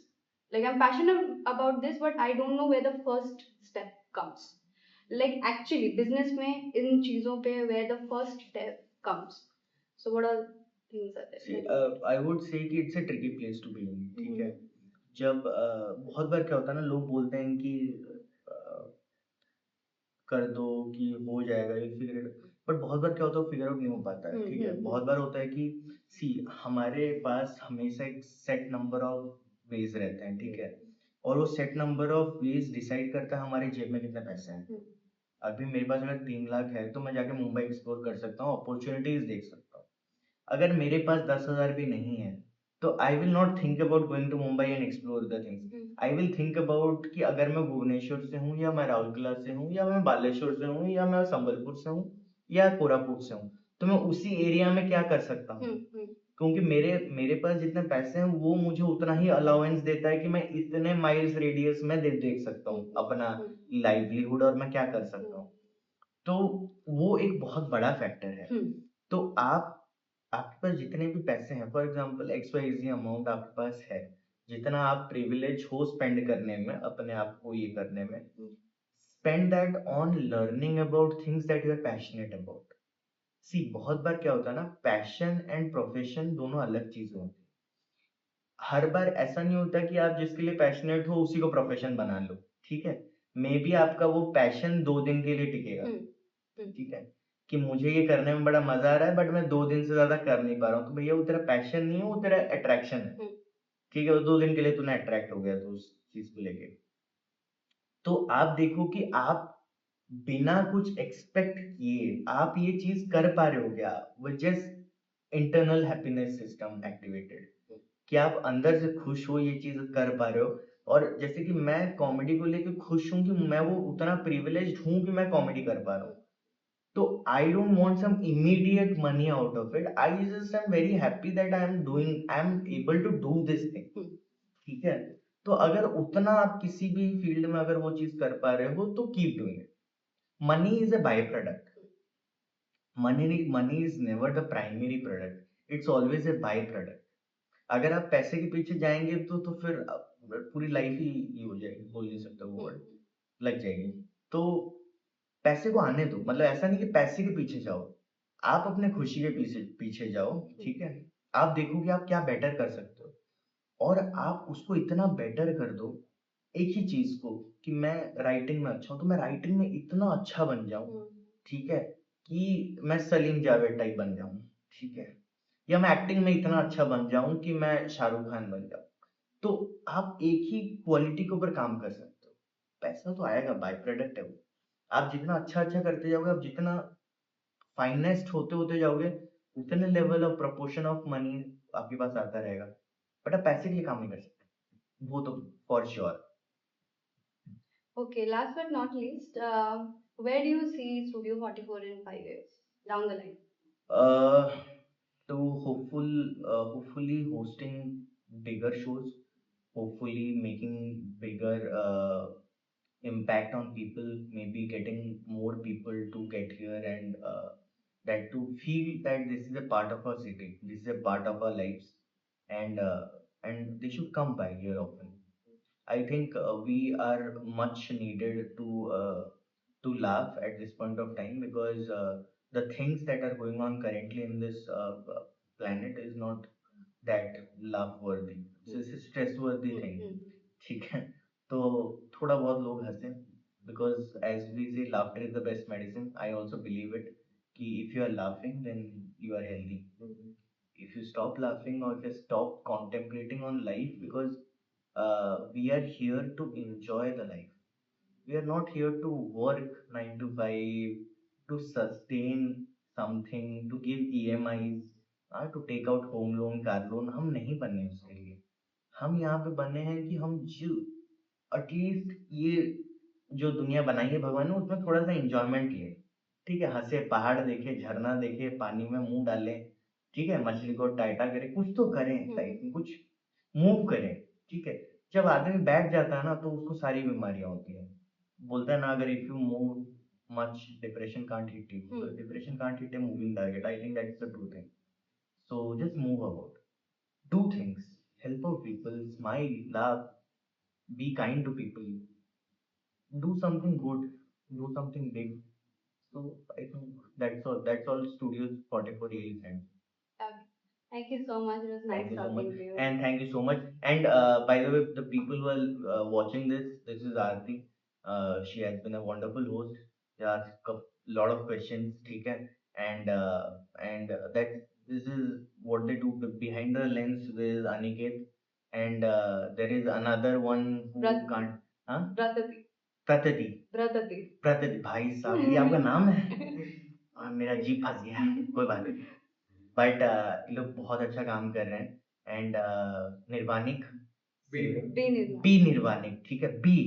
like I'm passionate about this but I don't know where the first step comes, like actually business में इन चीजों पे where the first step comes, so what are things are there? See, I would say कि it's a tricky place to be in। ठीक है, जब बहुत बार क्या होता है ना, लोग बोलते हैं कि कर दो कि हो जाएगा, ये फिगर इट, बट बहुत बार क्या होता है फिगर आउट नहीं हो पाता है। ठीक है, बहुत बार होता है कि सी हमारे पास हमेशा एक सेट नंबर ऑफ वेज रहते हैं। ठीक है, और वो set number of ways decide करता है हमारे जेब में कितने पैसे हैं। अभी मेरे पास अगर 3 लाख है तो मैं जाके मुंबई एक्सप्लोर कर सकता हूँ, अपॉर्चुनिटीज देख सकता हूँ। अगर मेरे पास 10,000 भी नहीं है तो I will not think about going to Mumbai and explore the things. I will think about कि अगर मैं भुवनेश्वर से हूँ या मैं राउरकेला से हूँ या मैं बालेश्वर से हूँ या मैं संबलपुर से हूँ या कोरापुट से हूँ, तो मैं उसी एरिया में क्या कर सकता हूँ, क्योंकि मेरे मेरे पास जितने पैसे हैं वो मुझे उतना ही अलाउंस देता है कि मैं इतने माइल्स रेडियस में देख सकता हूँ अपना लाइवलीहुड, और मैं क्या कर सकता हूँ। तो वो एक बहुत बड़ा फैक्टर है। तो आपके पास जितने भी पैसे हैं, फॉर एग्जांपल XYZ अमाउंट आपके पास है, जितना आप प्रिविलेज हो स्पेंड करने में, अपने आप को ये करने में, spend that on learning about things that you are passionate about. See बहुत बार क्या होता है ना, पैशन एंड प्रोफेशन दोनों अलग चीजें होती है। हर बार ऐसा नहीं होता कि आप जिसके लिए पैशनेट हो उसी को प्रोफेशन बना लो, ठीक है। मे बी आपका वो पैशन 2 दिन के लिए टिकेगा, ठीक है, कि मुझे ये करने में बड़ा मजा आ रहा है बट मैं 2 दिन से ज्यादा कर नहीं पा रहा हूँ, तो भैया वो तेरा पैशन नहीं है, वो तेरा अट्रैक्शन है, ठीक है। वो 2 दिन के लिए तूने अट्रैक्ट हो गया तो उस चीज को लेके। तो आप देखो कि आप बिना कुछ एक्सपेक्ट किए आप ये चीज कर पा रहे हो क्या, which just internal happiness system activated, कि आप अंदर से खुश हो ये चीज कर पा रहे हो। और जैसे कि मैं कॉमेडी को लेके खुश हूँ कि मैं वो उतना प्रिविलेज्ड हूँ कि मैं कॉमेडी कर पा रहा हूँ। तो I don't want some immediate money out of it, I just am very happy that I am able to do this thing, ठीक है। तो अगर उतना आप किसी भी फील्ड में अगर वो चीज कर पा रहे हो तो keep doing it. Money is a by product, money is never the primary product, it's always a by product. अगर आप पैसे के पीछे जाएंगे तो फिर पूरी लाइफ ही ये हो जाएगी, बोल नहीं सकता वो वर्ड, लग जाएगी। तो पैसे को आने दो, मतलब ऐसा नहीं कि पैसे के पीछे जाओ, आप अपने खुशी के पीछे पीछे जाओ, ठीक है। आप देखो कि आप क्या बेटर कर सकते हो और आप उसको इतना बेटर कर दो एक ही चीज को, कि मैं राइटिंग में अच्छा हूँ तो मैं राइटिंग में इतना अच्छा बन जाऊं, ठीक है, कि मैं सलीम जावेद टाइप बन जाऊं, ठीक है, या मैं एक्टिंग में इतना अच्छा बन जाऊं कि मैं शाहरुख खान बन जाऊं। तो आप एक ही क्वालिटी के ऊपर काम कर सकते हो, पैसा तो आएगा, बाय प्रोडक्ट है वो। आप जितना अच्छा अच्छा करते जाओगे, आप जितना फाइनेस्ट होते होते जाओगे, उतने level of proportion of money आपके पास आता रहेगा। बट आप पैसे के लिए काम नहीं कर सकते, वो तो for sure. Okay, last but not least, where do you see Studio 44 in 5 years down the line? To hopefully hosting bigger shows, hopefully making bigger impact on people, maybe getting more people to get here, and that to feel that this is a part of our city, this is a part of our lives, and they should come by here often. I think we are much needed to laugh at this point of time, because the things that are going on currently in this planet is not that laugh worthy. It's a stress worthy thing, ठीक है। तो थोड़ा बहुत लोग हंसे, because as we say laughter is the best medicine. I also believe it, कि if you are laughing then you are healthy. If you stop laughing or if you stop contemplating on life, because we are here to enjoy the life. We are not here to work 9 to 5, to sustain something, to give EMIs, to take out home loan, car loan. हम नहीं बने उसके लिए। हम यहाँ पे बने हैं कि हम जो एटलीस्ट ये जो दुनिया बनाई है भगवान ने, उसमें थोड़ा सा इंजॉयमेंट ले, ठीक है, हंसे, पहाड़ देखे, झरना देखे, पानी में मुंह डालें, ठीक है, मछली को टाइटा करें, कुछ तो करें लाइफ में, कुछ मूव करें, ठीक है। जब आदमी बैठ जाता है ना तो उसको सारी बीमारियां होती है। बोलता है ना, अगर if you move much depression can't hit you, depression can't hit a moving target. I think that's the true thing. So just move about, do things, help out people, smile, laugh, be kind to people, do something good, do something big. So I think that's all Studios 44 really sent. Okay. Thank you so much. It was nice Thank you so much, talking to you. and thank you so much. And by the way, the people who are watching this is Aarti. She has been a wonderful host. She asked a lot of questions, ठीक है, and that this is what they do behind the lens with Aniket, and there is another one who Prat- can't, हाँ, Pratati. प्रतति, Pratati. प्रतति भाई साहब, ये आपका नाम है। मेरा जीभ फंस गया, कोई बात नहीं। बट ये लोग बहुत अच्छा काम कर रहे हैं, एंड निर्वाणिक बी बी निर्वाणिक, ठीक है, बी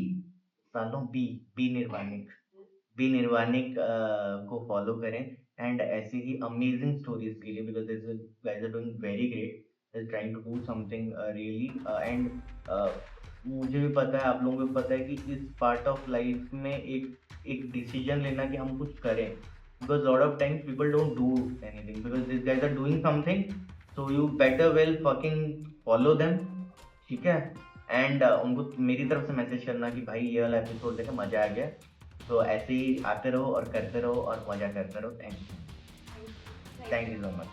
सालों बी निर्वाणिक, बी निर्वाणिक को फॉलो करें एंड ऐसी ही अमेजिंग स्टोरीज के लिए, because this guys are doing very great, is trying to do something really and मुझे भी पता है, आप लोगों को भी पता है कि इस पार्ट ऑफ लाइफ में एक डिसीजन लेना कि हम कुछ करें, because lot of times people don't do anything because this guys are doing something, so you better well fucking follow them, ठीक है। एंड उनको मेरी तरफ से मैसेज करना कि भाई ये वाला एपिसोड देखे मजा आ गया, तो ऐसे ही आते रहो और करते रहो और मजा करते रहो। Thank you so much.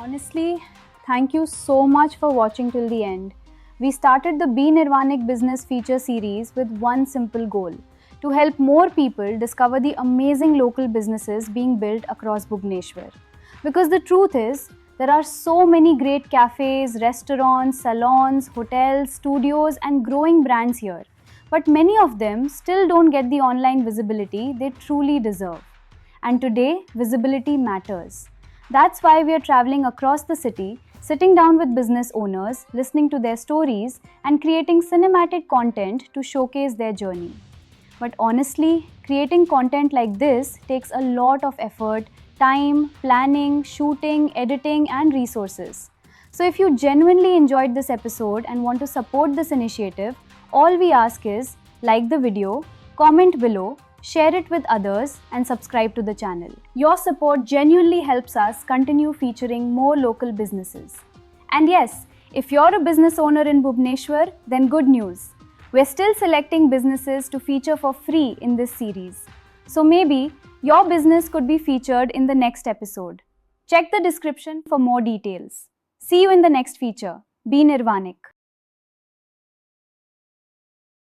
Honestly, thank you so much for watching till the end. We started the Be Nirvanic business feature series with one simple goal: to help more people discover the amazing local businesses being built across Bhubaneswar. Because the truth is, there are so many great cafes, restaurants, salons, hotels, studios, and growing brands here. But many of them still don't get the online visibility they truly deserve. And today, visibility matters. That's why we are traveling across the city, sitting down with business owners, listening to their stories, and creating cinematic content to showcase their journey. But honestly, creating content like this takes a lot of effort, time, planning, shooting, editing, and resources. So if you genuinely enjoyed this episode and want to support this initiative, all we ask is like the video, comment below, share it with others, and subscribe to the channel. Your support genuinely helps us continue featuring more local businesses. And yes, if you're a business owner in Bhubaneswar, then good news. We're still selecting businesses to feature for free in this series. So maybe your business could be featured in the next episode. Check the description for more details. See you in the next feature. Be Nirvanik.